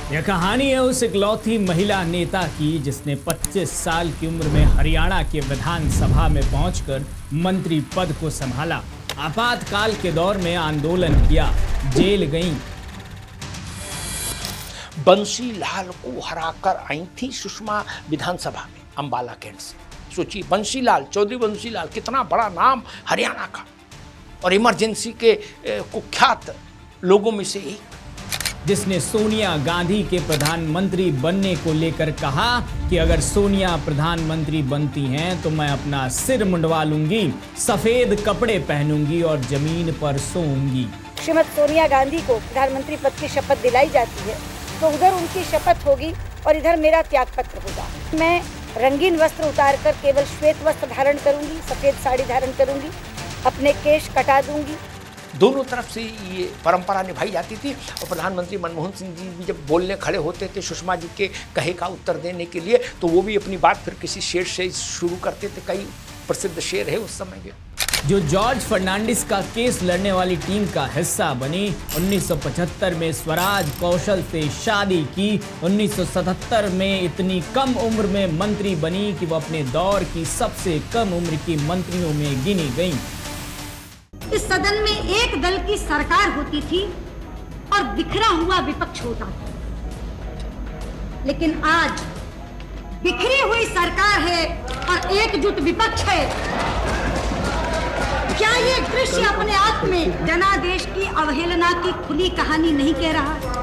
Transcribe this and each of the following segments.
यह कहानी है उस इकलौती महिला नेता की जिसने 25 साल की उम्र में हरियाणा के विधानसभा में पहुंचकर मंत्री पद को संभाला। आपातकाल के दौर में आंदोलन किया, जेल गईं। बंसी लाल को हराकर आई थी सुषमा विधानसभा में अंबाला कैंट से। सोचिए, बंसी लाल, चौधरी बंसी लाल, कितना बड़ा नाम हरियाणा का और इमरजेंसी के कुख्यात लोगों में से एक, जिसने सोनिया गांधी के प्रधानमंत्री बनने को लेकर कहा कि अगर सोनिया प्रधानमंत्री बनती हैं तो मैं अपना सिर मुंडवा लूंगी, सफेद कपड़े पहनूंगी और जमीन पर सोऊंगी। श्रीमती सोनिया गांधी को प्रधानमंत्री पद की शपथ दिलाई जाती है तो उधर उनकी शपथ होगी और इधर मेरा त्याग पत्र होगा। मैं रंगीन वस्त्र उतारकर केवल श्वेत वस्त्र धारण करूंगी, सफेद साड़ी धारण करूंगी, अपने केश कटा दूंगी। दोनों तरफ से ये परंपरा निभाई जाती थी। और प्रधानमंत्री मनमोहन सिंह जी भी जब बोलने खड़े होते थे सुषमा जी के कहे का उत्तर देने के लिए, तो वो भी अपनी बात फिर किसी शेर से शुरू करते थे। कई प्रसिद्ध शेर है उस समय के। जो जॉर्ज फर्नांडिस का केस लड़ने वाली टीम का हिस्सा बनी, 1975 में स्वराज कौशल से शादी की, 1977 में इतनी कम उम्र में मंत्री बनी कि वो अपने दौर की सबसे कम उम्र की मंत्रियों में गिनी गईं। इस सदन में एक दल की सरकार होती थी और बिखरा हुआ विपक्ष होता था, लेकिन आज बिखरी हुई सरकार है और एकजुट विपक्ष है। क्या ये दृश्य अपने आप में जनादेश की अवहेलना की खुली कहानी नहीं कह रहा?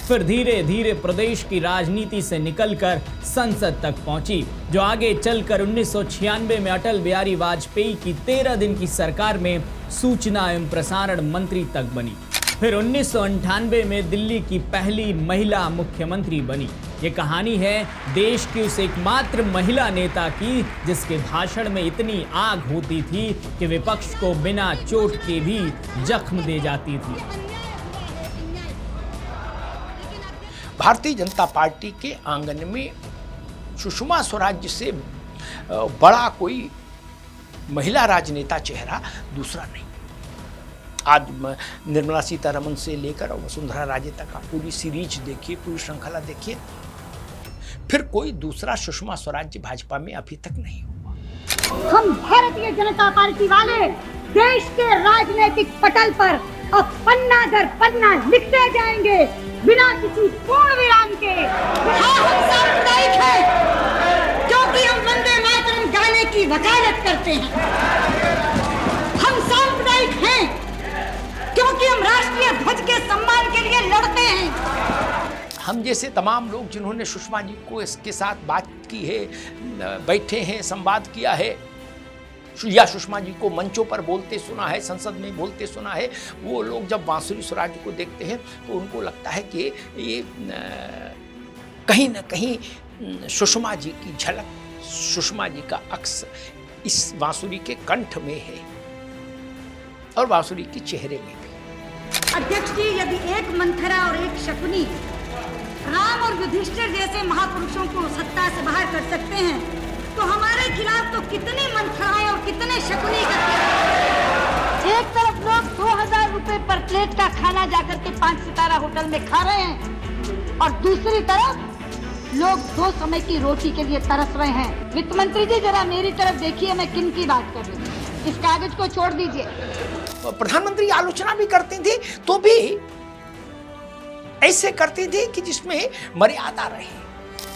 फिर धीरे धीरे प्रदेश की राजनीति से निकलकर संसद तक पहुंची, जो आगे चलकर 1996 में अटल बिहारी वाजपेयी की 13 दिन की सरकार में सूचना एवं प्रसारण मंत्री तक बनी। फिर 1998 में दिल्ली की पहली महिला मुख्यमंत्री बनी। ये कहानी है देश की उस एकमात्र महिला नेता की जिसके भाषण में इतनी आग होती थी कि विपक्ष को बिना चोट के भी जख्म दे जाती थी। भारतीय जनता पार्टी के आंगन में सुषमा स्वराज से बड़ा कोई महिला राजनेता चेहरा दूसरा नहीं। आज निर्मला सीतारमण से लेकर वसुंधरा राजे तक आप पूरी सीरीज देखिए, पूरी श्रृंखला देखिए, फिर कोई दूसरा सुषमा स्वराज भाजपा में अभी तक नहीं हुआ। हम भारतीय जनता पार्टी वाले देश के राजनीतिक पटल पर अब पन्ना दर पन्ना लिखते जाएंगे बिना किसी पूर्ण विराम के। हाँ, हम सांप्रदायिक हैं क्योंकि हम वंदे मातरम गाने की वकालत करते हैं। हम सांप्रदायिक हैं क्योंकि हम राष्ट्रीय ध्वज के सम्मान के लिए लड़ते हैं। हम जैसे तमाम लोग जिन्होंने सुषमा जी को इसके साथ बात की है, बैठे हैं, संवाद किया है या सुषमा जी को मंचों पर बोलते सुना है, संसद में बोलते सुना है, वो लोग जब बांसुरी स्वराज को देखते हैं तो उनको लगता है कि ये कहीं ना कहीं सुषमा जी की झलक, सुषमा जी का अक्स इस बांसुरी के कंठ में है और बांसुरी के चेहरे में भी। अध्यक्ष जी, यदि एक मंथरा और एक शकुनी राम और युधिष्ठिर जैसे महापुरुषों को सत्ता से बाहर कर सकते हैं तो हमारे खिलाफ तो कितने मंथराएं और कितने शकुनी करते। एक तरफ लोग 2000 रुपए पर प्लेट का खाना जाकर के 5 सितारा होटल में खा रहे हैं और दूसरी तरफ लोग 2 समय की रोटी के लिए तरस रहे हैं। वित्त मंत्री जी, जरा मेरी तरफ देखिए, मैं किन की बात कर रही हूँ। इस कागज को छोड़ दीजिए। प्रधानमंत्री आलोचना भी करती थी तो भी ऐसे करती थी कि जिसमें मर्यादा रहे।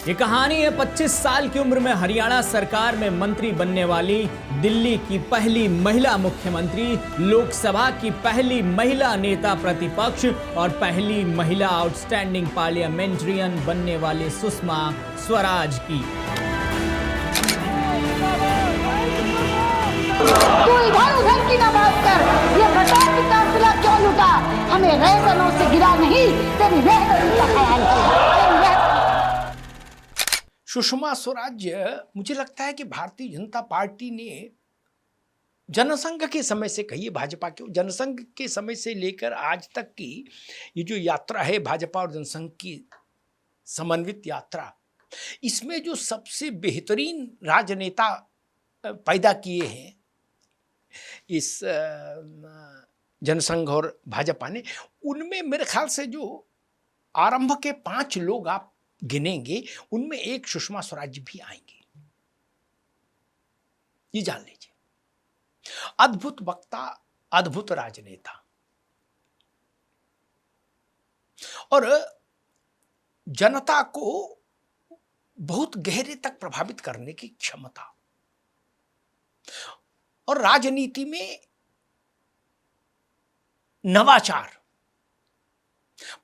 ये कहानी है 25 साल की उम्र में हरियाणा सरकार में मंत्री बनने वाली दिल्ली की पहली महिला मुख्यमंत्री, लोकसभा की पहली महिला नेता प्रतिपक्ष और पहली महिला आउटस्टैंडिंग पार्लियामेंट्रियन बनने वाले सुषमा स्वराज की। तू इधर उधर की ना बात कर, ये बता कि काफिला क्यों लुटा, हमें रैदनों से गिरा नहीं, तेरी रैदन का ख्याल किया। सुषमा स्वराज, मुझे लगता है कि भारतीय जनता पार्टी ने जनसंघ के समय से, कहिए भाजपा के, जनसंघ के समय से लेकर आज तक की ये जो यात्रा है भाजपा और जनसंघ की समन्वित यात्रा, इसमें जो सबसे बेहतरीन राजनेता पैदा किए हैं इस जनसंघ और भाजपा ने, उनमें मेरे ख्याल से जो आरंभ के 5 लोग आप गिनेंगे, उनमें एक सुषमा स्वराज भी आएंगे, ये जान लीजिए। अद्भुत वक्ता, अद्भुत राजनेता और जनता को बहुत गहरे तक प्रभावित करने की क्षमता, और राजनीति में नवाचार,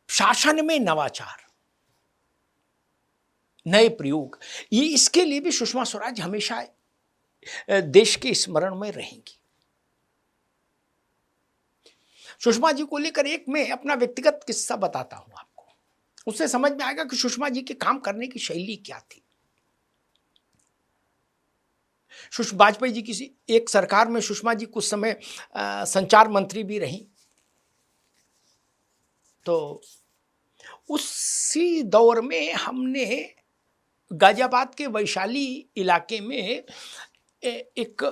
शासन में नवाचार, नए प्रयोग, ये इसके लिए भी सुषमा स्वराज हमेशा देश के स्मरण में रहेंगी। सुषमा जी को लेकर एक मैं अपना व्यक्तिगत किस्सा बताता हूं आपको, उससे समझ में आएगा कि सुषमा जी के काम करने की शैली क्या थी। वाजपेयी जी की एक सरकार में सुषमा जी कुछ समय संचार मंत्री भी रही, तो उसी दौर में हमने गाजियाबाद के वैशाली इलाके में एक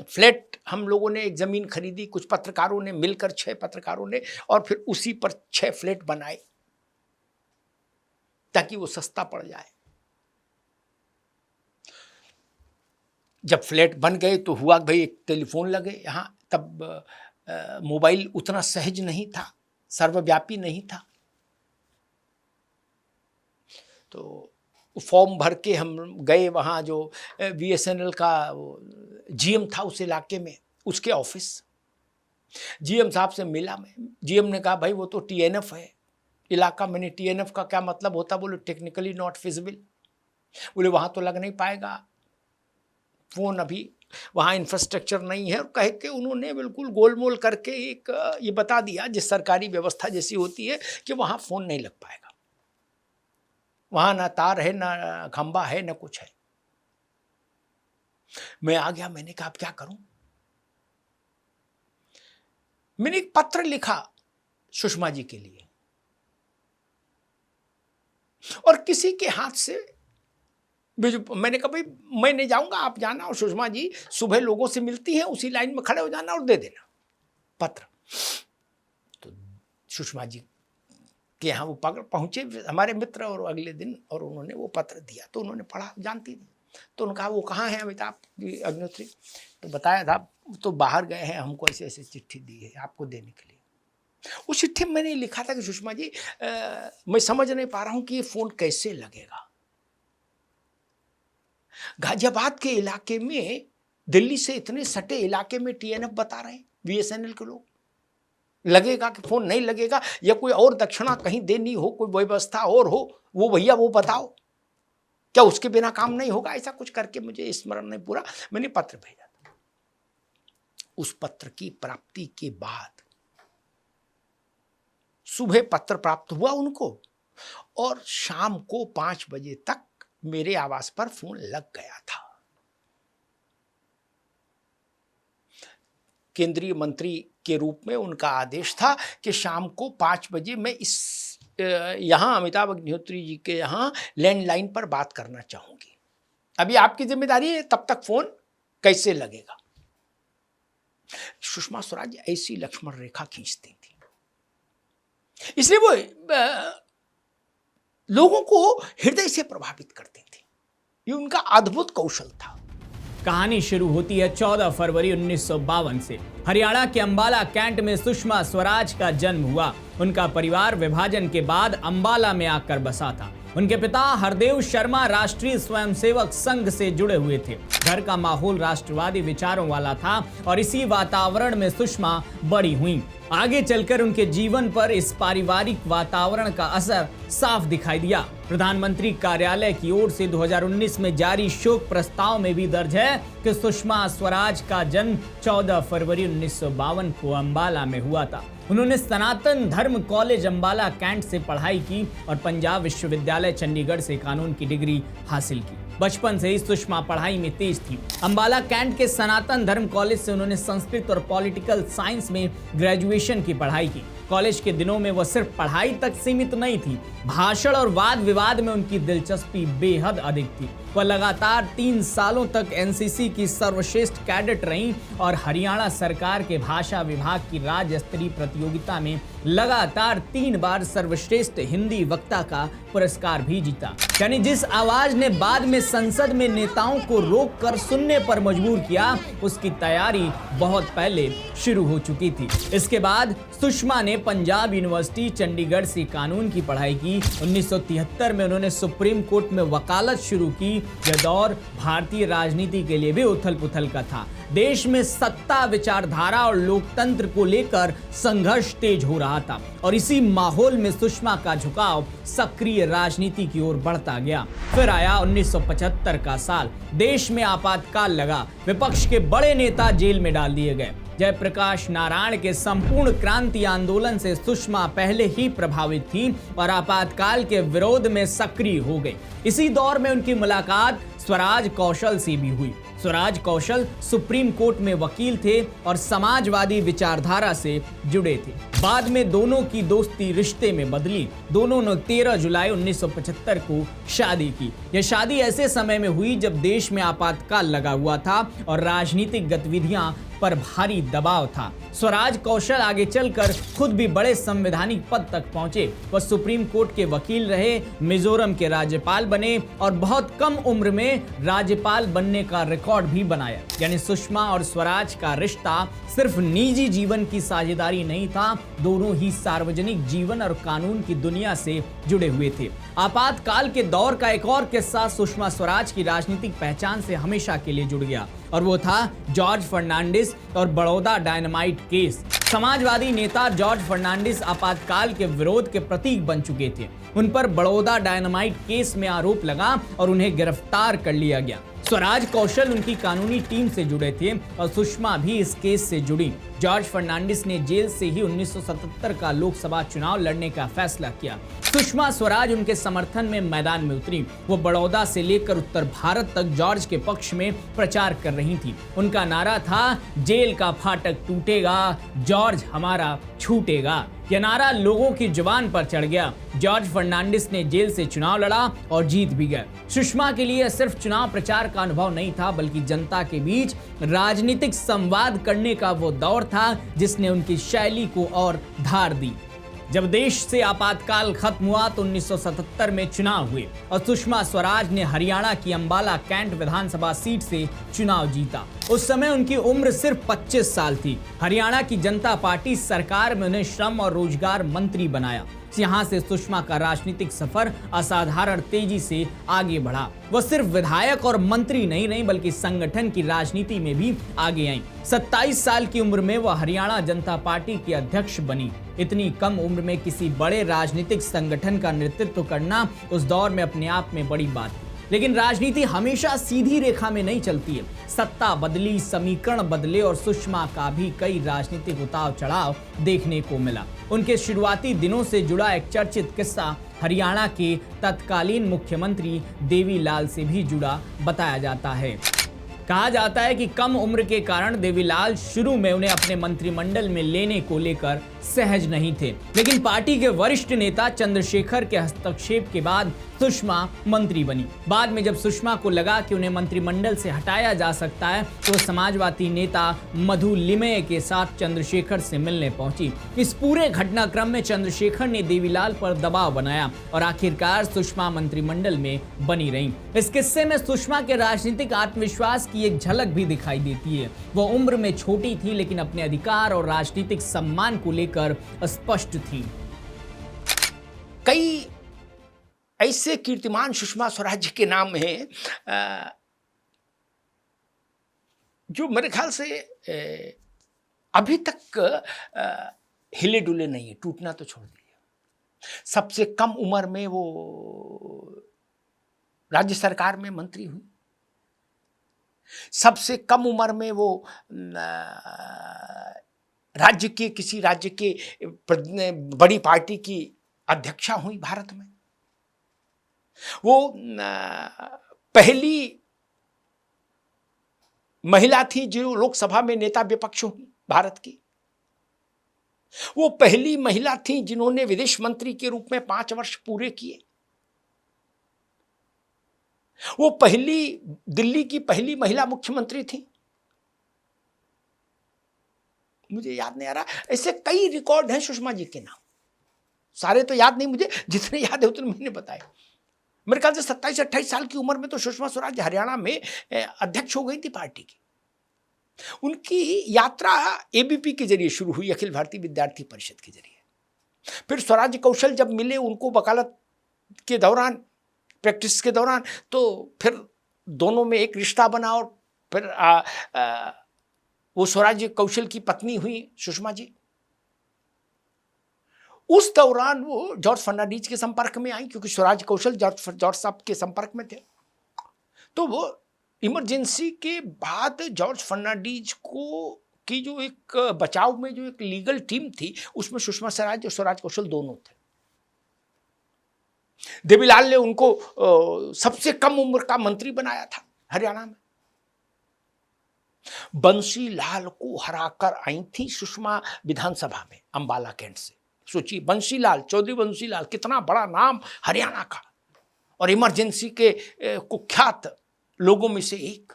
फ्लैट हम लोगों ने एक ज़मीन खरीदी, कुछ पत्रकारों ने मिलकर, 6 पत्रकारों ने, और फिर उसी पर 6 फ्लैट बनाए ताकि वो सस्ता पड़ जाए। जब फ्लैट बन गए तो हुआ भाई एक टेलीफोन लगे यहाँ, तब मोबाइल उतना सहज नहीं था, सर्वव्यापी नहीं था, तो फॉर्म भर के हम गए वहाँ, जो BSNL का GM था उस इलाके में, उसके ऑफिस। GM साहब से मिला मैं, GM ने कहा भाई वो तो TNF है इलाका। मैंने TNF का क्या मतलब होता? बोले टेक्निकली नॉट फिजिबल। बोले वहाँ तो लग नहीं पाएगा फ़ोन, अभी वहाँ इंफ्रास्ट्रक्चर नहीं है। और कह के उन्होंने बिल्कुल गोलमोल करके एक ये बता दिया, जिस सरकारी व्यवस्था जैसी होती है, कि वहाँ फ़ोन नहीं लग पाएगा, वहाँ ना तार है, ना खंबा है, ना कुछ है। मैं आ गया, मैंने कहा अब क्या करूं? मैंने एक पत्र लिखा सुषमा जी के लिए, और किसी के हाथ से मैंने कहा भाई मैं नहीं जाऊंगा, आप जाना, और सुषमा जी सुबह लोगों से मिलती हैं, उसी लाइन में खड़े हो जाना और दे देना पत्र। तो सुषमा जी के यहाँ वो पहुंचे हमारे मित्र, और अगले दिन और उन्होंने वो पत्र दिया। तो उन्होंने पढ़ा, जानती थी, तो उन्होंने कहा वो कहाँ है अमिताभ अग्निहोत्री? तो बताया था तो बाहर गए हैं, हमको ऐसे ऐसे चिट्ठी दी है आपको देने के लिए। उस चिट्ठी में मैंने लिखा था कि सुषमा जी मैं समझ नहीं पा रहा हूँ कि ये फ़ोन कैसे लगेगा। गाजियाबाद के इलाके में, दिल्ली से इतने सटे इलाके में TNF बता रहे हैं BSNL के लोग, लगेगा कि फ़ोन नहीं लगेगा, या कोई और दक्षिणा कहीं देनी हो, कोई व्यवस्था और हो, वो भैया वो बताओ, क्या उसके बिना काम नहीं होगा? ऐसा कुछ करके, मुझे स्मरण नहीं पूरा, मैंने पत्र भेजा था। उस पत्र की प्राप्ति के बाद सुबह पत्र प्राप्त हुआ उनको, और शाम को 5 बजे तक मेरे आवास पर फोन लग गया था। केंद्रीय मंत्री के रूप में उनका आदेश था कि शाम को 5 बजे मैं इस यहाँ अमिताभ अग्निहोत्री जी के यहाँ लैंडलाइन पर बात करना चाहूंगी, अभी आपकी जिम्मेदारी है, तब तक फोन कैसे लगेगा। सुषमा स्वराज ऐसी लक्ष्मण रेखा खींचती थी, इसलिए वो लोगों को हृदय से प्रभावित करती थी। ये उनका अद्भुत कौशल था। कहानी शुरू होती है 14 फरवरी 1952 से। हरियाणा के अंबाला कैंट में सुषमा स्वराज का जन्म हुआ। उनका परिवार विभाजन के बाद अंबाला में आकर बसा था। उनके पिता हरदेव शर्मा राष्ट्रीय स्वयंसेवक संघ से जुड़े हुए थे। घर का माहौल राष्ट्रवादी विचारों वाला था और इसी वातावरण में सुषमा बड़ी हुई। आगे चलकर उनके जीवन पर इस पारिवारिक वातावरण का असर साफ दिखाई दिया। प्रधानमंत्री कार्यालय की ओर से 2019 में जारी शोक प्रस्ताव में भी दर्ज है कि सुषमा स्वराज का जन्म 14 फरवरी 1952 को अंबाला में हुआ था। उन्होंने सनातन धर्म कॉलेज अंबाला कैंट से पढ़ाई की और पंजाब विश्वविद्यालय चंडीगढ़ से कानून की डिग्री हासिल की। बचपन से ही सुषमा पढ़ाई में तेज थी। अंबाला कैंट के सनातन धर्म कॉलेज से उन्होंने संस्कृत और पॉलिटिकल साइंस में ग्रेजुएशन की पढ़ाई की। कॉलेज के दिनों में वह सिर्फ पढ़ाई तक सीमित नहीं थी, भाषण और वाद विवाद में उनकी दिलचस्पी बेहद अधिक थी। वह लगातार 3 सालों तक एनसीसी की सर्वश्रेष्ठ कैडेट रहीं और हरियाणा सरकार के भाषा विभाग की राज्य स्तरीय प्रतियोगिता में लगातार 3 बार सर्वश्रेष्ठ हिंदी वक्ता का पुरस्कार भी जीता। यानी जिस आवाज ने बाद में संसद में नेताओं को रोककर सुनने पर मजबूर किया, उसकी तैयारी बहुत पहले शुरू हो चुकी थी। इसके बाद सुषमा ने पंजाब यूनिवर्सिटी चंडीगढ़ से कानून की पढ़ाई की। 1973 में उन्होंने सुप्रीम कोर्ट में वकालत शुरू की। यह दौर भारतीय राजनीति के लिए भी उथल पुथल का था। देश में सत्ता, विचारधारा और लोकतंत्र को लेकर संघर्ष तेज हो रहा था और इसी माहौल में सुषमा का झुकाव सक्रिय राजनीति की ओर बढ़ता गया। फिर आया 1975 का साल। देश में आपातकाल लगा। विपक्ष के बड़े नेता जेल में डाल दिए गए। जयप्रकाश नारायण के संपूर्ण क्रांति आंदोलन से सुषमा पहले ही प्रभावित थी और आपातकाल के विरोध में सक्रिय हो गई। इसी दौर में उनकी मुलाकात स्वराज कौशल से भी हुई। स्वराज कौशल सुप्रीम कोर्ट में वकील थे और समाजवादी विचारधारा से जुड़े थे। बाद में दोनों की दोस्ती रिश्ते में बदली। दोनों ने 13 जुलाई 1975 को शादी की। यह शादी ऐसे समय में हुई जब देश में आपातकाल लगा हुआ था और राजनीतिक गतिविधियां पर भारी दबाव था। स्वराज कौशल आगे चलकर खुद भी बड़े संवैधानिक पद तक पहुंचे। वह सुप्रीम कोर्ट के वकील रहे, मिजोरम के राज्यपाल बने और बहुत कम उम्र में राज्यपाल बनने का रिकॉर्ड भी बनाया। यानी सुषमा और स्वराज का रिश्ता सिर्फ निजी जीवन की साझेदारी नहीं था, दोनों ही सार्वजनिक जीवन और कानून की दुनिया से जुड़े हुए थे। आपातकाल के दौर का एक और किस्सा सुषमा स्वराज की राजनीतिक पहचान से हमेशा के लिए जुड़ गया और वो था जॉर्ज फर्नांडिस और बड़ौदा डायनामाइट केस। समाजवादी नेता जॉर्ज फर्नांडिस आपातकाल के विरोध के प्रतीक बन चुके थे। उन पर बड़ौदा डायनामाइट केस में आरोप लगा और उन्हें गिरफ्तार कर लिया गया। स्वराज कौशल उनकी कानूनी टीम से जुड़े थे और सुषमा भी इस केस से जुड़ी। जॉर्ज फर्नांडिस ने जेल से ही 1977 का लोकसभा चुनाव लड़ने का फैसला किया। सुषमा स्वराज उनके समर्थन में मैदान में उतरी। वो बड़ौदा से लेकर उत्तर भारत तक जॉर्ज के पक्ष में प्रचार कर रही थी। उनका नारा था, जेल का फाटक टूटेगा, जॉर्ज हमारा छूटेगा। यह नारा लोगों की जुबान पर चढ़ गया। जॉर्ज फर्नांडिस ने जेल से चुनाव लड़ा और जीत भी गए। सुषमा के लिए सिर्फ चुनाव प्रचार का अनुभव नहीं था, बल्कि जनता के बीच राजनीतिक संवाद करने का वो दौर था जिसने उनकी शैली को और धार दी। जब देश से आपातकाल खत्म हुआ तो 1977 में चुनाव हुए और सुषमा स्वराज ने हरियाणा की अंबाला कैंट विधानसभा सीट से चुनाव जीता। उस समय उनकी उम्र सिर्फ 25 साल थी। हरियाणा की जनता पार्टी सरकार में उन्हें श्रम और रोजगार मंत्री बनाया। यहाँ से सुषमा का राजनीतिक सफर असाधारण तेजी से आगे बढ़ा। वह सिर्फ विधायक और मंत्री नहीं रही, बल्कि संगठन की राजनीति में भी आगे आई। 27 साल की उम्र में वह हरियाणा जनता पार्टी की अध्यक्ष बनी। इतनी कम उम्र में किसी बड़े राजनीतिक संगठन का नेतृत्व करना उस दौर में अपने आप में बड़ी बात थी। लेकिन राजनीति हमेशा सीधी रेखा में नहीं चलती है। सत्ता बदली, समीकरण बदले और सुषमा का भी कई राजनीतिक उतार चढ़ाव देखने को मिला। उनके शुरुआती दिनों से जुड़ा एक चर्चित किस्सा हरियाणा के तत्कालीन मुख्यमंत्री देवीलाल से भी जुड़ा बताया जाता है। कहा जाता है कि कम उम्र के कारण देवीलाल शुरू में उन्हें अपने मंत्रिमंडल में लेने को लेकर सहज नहीं थे, लेकिन पार्टी के वरिष्ठ नेता चंद्रशेखर के हस्तक्षेप के बाद सुषमा मंत्री बनी। बाद में जब सुषमा को लगा कि उन्हें मंत्रिमंडल से हटाया जा सकता है तो समाजवादी नेता मधु लिमये के साथ चंद्रशेखर से मिलने पहुंची। इस पूरे घटनाक्रम में चंद्रशेखर ने देवीलाल पर दबाव बनाया और आखिरकार सुषमा मंत्रिमंडल में बनी रही। इस किस्से में सुषमा के राजनीतिक आत्मविश्वास की एक झलक भी दिखाई देती है। वो उम्र में छोटी थी, लेकिन अपने अधिकार और राजनीतिक सम्मान को लेकर स्पष्ट थी। कई ऐसे कीर्तिमान सुषमा स्वराज के नाम हैं जो मेरे ख्याल से अभी तक हिले डुले नहीं है, टूटना तो छोड़ दिया। सबसे कम उम्र में वो राज्य सरकार में मंत्री हुई। सबसे कम उम्र में वो राज्य के किसी राज्य के बड़ी पार्टी की अध्यक्षा हुई भारत में। वो पहली महिला थी जो लोकसभा में नेता विपक्ष हुई भारत की। वो पहली महिला थी जिन्होंने विदेश मंत्री के रूप में 5 वर्ष पूरे किए। वो दिल्ली की पहली महिला मुख्यमंत्री थी। मुझे याद नहीं आ रहा, ऐसे कई रिकॉर्ड हैं सुषमा जी के नाम, सारे तो याद नहीं मुझे, जितने याद है उतने मैंने बताए। मेरे ख्याल से 27-28 साल की उम्र में तो सुषमा स्वराज हरियाणा में अध्यक्ष हो गई थी पार्टी की। उनकी यात्रा एबीपी के जरिए शुरू हुई, अखिल भारतीय विद्यार्थी परिषद के जरिए। फिर स्वराज कौशल जब मिले उनको वकालत के दौरान, प्रैक्टिस के दौरान, तो फिर दोनों में एक रिश्ता बना और फिर वो स्वराज कौशल की पत्नी हुई सुषमा जी। उस दौरान वो जॉर्ज फर्नांडीज के संपर्क में आई, क्योंकि स्वराज कौशल जॉर्ज साहब के संपर्क में थे। तो वो इमरजेंसी के बाद जॉर्ज फर्नांडीज को की जो एक बचाव में जो एक लीगल टीम थी, उसमें सुषमा स्वराज और स्वराज कौशल दोनों थे। देवीलाल ने उनको सबसे कम उम्र का मंत्री बनाया था हरियाणा में। बंसी लाल को हराकर आई थी सुषमा विधानसभा में अंबाला कैंट से। सोचिए, बंसी लाल, चौधरी बंसी लाल, कितना बड़ा नाम हरियाणा का, और इमरजेंसी के कुख्यात लोगों में से एक,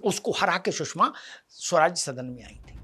उसको हरा के सुषमा स्वराज सदन में आई थी।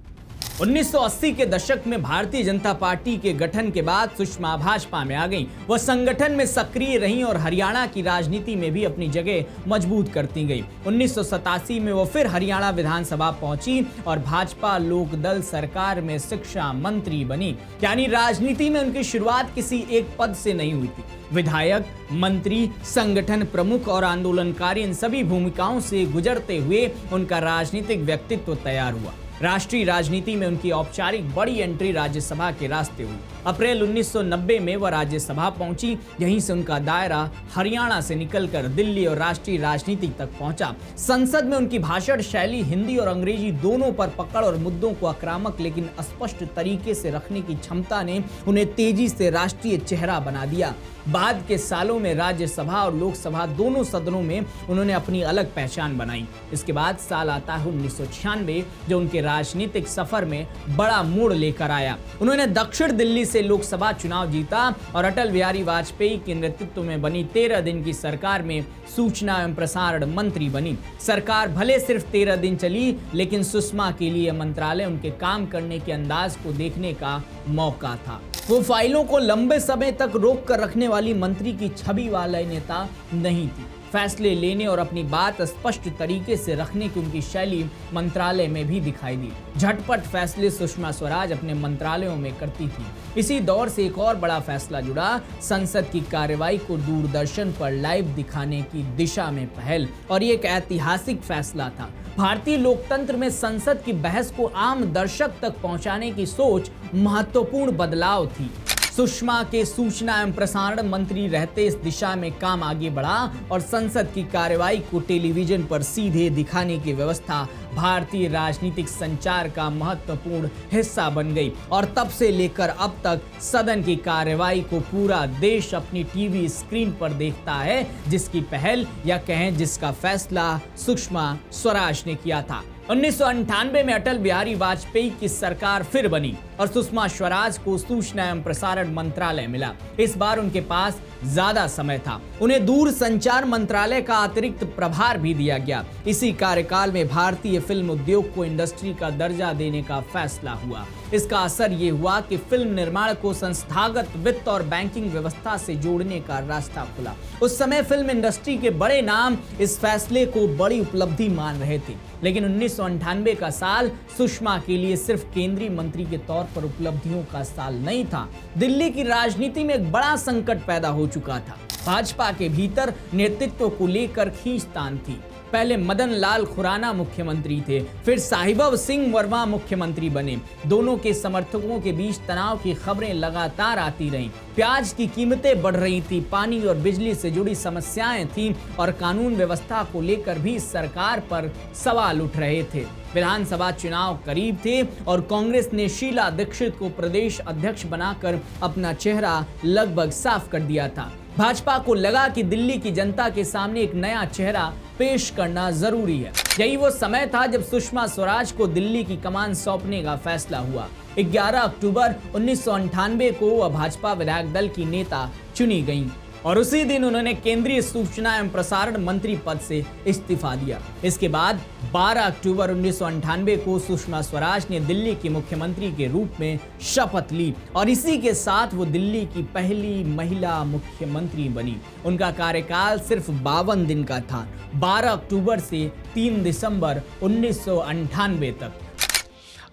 1980 के दशक में भारतीय जनता पार्टी के गठन के बाद सुषमा भाजपा में आ गईं। वह संगठन में सक्रिय रहीं और हरियाणा की राजनीति में भी अपनी जगह मजबूत करती गईं। 1987 में वो फिर हरियाणा विधानसभा पहुंची और भाजपा लोकदल सरकार में शिक्षा मंत्री बनी। यानी राजनीति में उनकी शुरुआत किसी एक पद से नहीं हुई थी। विधायक, मंत्री, संगठन प्रमुख और आंदोलनकारी, इन सभी भूमिकाओं से गुजरते हुए उनका राजनीतिक व्यक्तित्व तैयार हुआ। राष्ट्रीय राजनीति में उनकी औपचारिक बड़ी एंट्री राज्यसभा के रास्ते हुई। अप्रैल 1990 में वह राज्यसभा पहुंची। यहीं से उनका दायरा हरियाणा से निकलकर दिल्ली और राष्ट्रीय राजनीति तक पहुंचा। संसद में उनकी भाषण शैली हिंदी और अंग्रेजी दोनों पर पकड़ और मुद्दों को आक्रामक लेकिन स्पष्ट तरीके से रखने की क्षमता ने उन्हें तेजी से राष्ट्रीय चेहरा बना दिया। बाद के सालों में राज्यसभा और लोकसभा दोनों सदनों में उन्होंने अपनी अलग पहचान बनाई। इसके बाद साल आता है 1996, जो उनके राजनीतिक सफर में बड़ा मोड़ लेकर आया। उन्होंने दक्षिण दिल्ली से लोकसभा चुनाव जीता और अटल बिहारी वाजपेयी के नेतृत्व में बनी 13 दिन की सरकार में सूचना एवं प्रसारण मंत्री बनी। सरकार भले सिर्फ 13 दिन चली, लेकिन सुषमा के लिए मंत्रालय उनके काम करने के अंदाज को देखने का मौका था। वो फाइलों को लंबे समय तक रोक कर रखने वाली मंत्री की छवि वाला नेता नहीं थी। फैसले लेने और अपनी बात स्पष्ट तरीके से रखने की उनकी शैली मंत्रालय में भी दिखाई दी। झटपट फैसले सुषमा स्वराज अपने मंत्रालयों में करती थी। इसी दौर से एक और बड़ा फैसला जुड़ा, संसद की कार्यवाही को दूरदर्शन पर लाइव दिखाने की दिशा में पहल। और ये एक ऐतिहासिक फैसला था। भारतीय लोकतंत्र में संसद की बहस को आम दर्शक तक पहुंचाने की सोच महत्वपूर्ण बदलाव थी। सुषमा के सूचना एवं प्रसारण मंत्री रहते इस दिशा में काम आगे बढ़ा और संसद की कार्यवाही को टेलीविजन पर सीधे दिखाने की व्यवस्था भारतीय राजनीतिक संचार का महत्वपूर्ण हिस्सा बन गई। और तब से लेकर अब तक सदन की कार्यवाही को पूरा देश अपनी टीवी स्क्रीन पर देखता है, जिसकी पहल या कहें जिसका फैसला सुषमा स्वराज ने किया था। 1998 में अटल बिहारी वाजपेयी की सरकार फिर बनी और सुषमा स्वराज को सूचना एवं प्रसारण मंत्रालय मिला। इस बार उनके पास ज्यादा समय था। उन्हें दूर संचार मंत्रालय का अतिरिक्त प्रभार भी दिया गया। इसी कार्यकाल में भारतीय फिल्म उद्योग को इंडस्ट्री का दर्जा देने का फैसला हुआ। इसका असर ये हुआ कि फिल्म निर्माण को संस्थागत वित्त और बैंकिंग व्यवस्था से जोड़ने का रास्ता खुला। उस समय फिल्म इंडस्ट्री के बड़े नाम इस फैसले को बड़ी उपलब्धि मान रहे थे। लेकिन 1998 का साल सुषमा के लिए सिर्फ केंद्रीय मंत्री के तौर पर उपलब्धियों का साल नहीं था। दिल्ली की राजनीति में एक बड़ा संकट पैदा हो चुका था। भाजपा के भीतर नेतृत्व को लेकर खींचतान थी। पहले मदन लाल खुराना मुख्यमंत्री थे, फिर साहिबव सिंह वर्मा मुख्यमंत्री बने। दोनों के समर्थकों के बीच तनाव की खबरें लगातार आती रहीं। प्याज की कीमतें बढ़ रही थी, पानी और बिजली से जुड़ी समस्याएं थीं और कानून व्यवस्था को लेकर भी सरकार पर सवाल उठ रहे थे। विधानसभा चुनाव करीब थे और कांग्रेस ने शीला दीक्षित को प्रदेश अध्यक्ष बनाकर अपना चेहरा लगभग साफ कर दिया था। भाजपा को लगा कि दिल्ली की जनता के सामने एक नया चेहरा पेश करना जरूरी है। यही वो समय था जब सुषमा स्वराज को दिल्ली की कमान सौंपने का फैसला हुआ। 11 अक्टूबर 1998 को वह भाजपा विधायक दल की नेता चुनी गईं। और उसी दिन उन्होंने केंद्रीय सूचना एवं प्रसारण मंत्री पद से इस्तीफा दिया। इसके बाद 12 अक्टूबर 1998 को सुषमा स्वराज ने दिल्ली की मुख्यमंत्री के रूप में शपथ ली और इसी के साथ वो दिल्ली की पहली महिला मुख्यमंत्री बनी। उनका कार्यकाल सिर्फ 52 दिन का था, 12 अक्टूबर से 3 दिसंबर 1998 तक।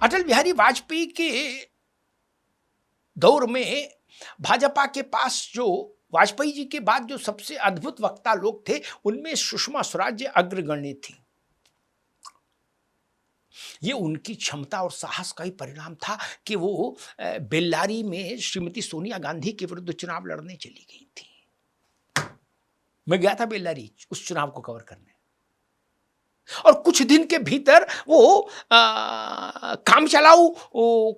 अटल बिहारी वाजपेयी के दौर में भाजपा के पास जो वाजपेयी जी के बाद जो सबसे अद्भुत वक्ता लोग थे, उनमें सुषमा स्वराज अग्रगण्य थी। ये उनकी क्षमता और साहस का ही परिणाम था कि वो बेल्लारी में श्रीमती सोनिया गांधी के विरुद्ध चुनाव लड़ने चली गई थी। मैं गया था बेल्लारी उस चुनाव को कवर करने, और कुछ दिन के भीतर वो काम चलाऊ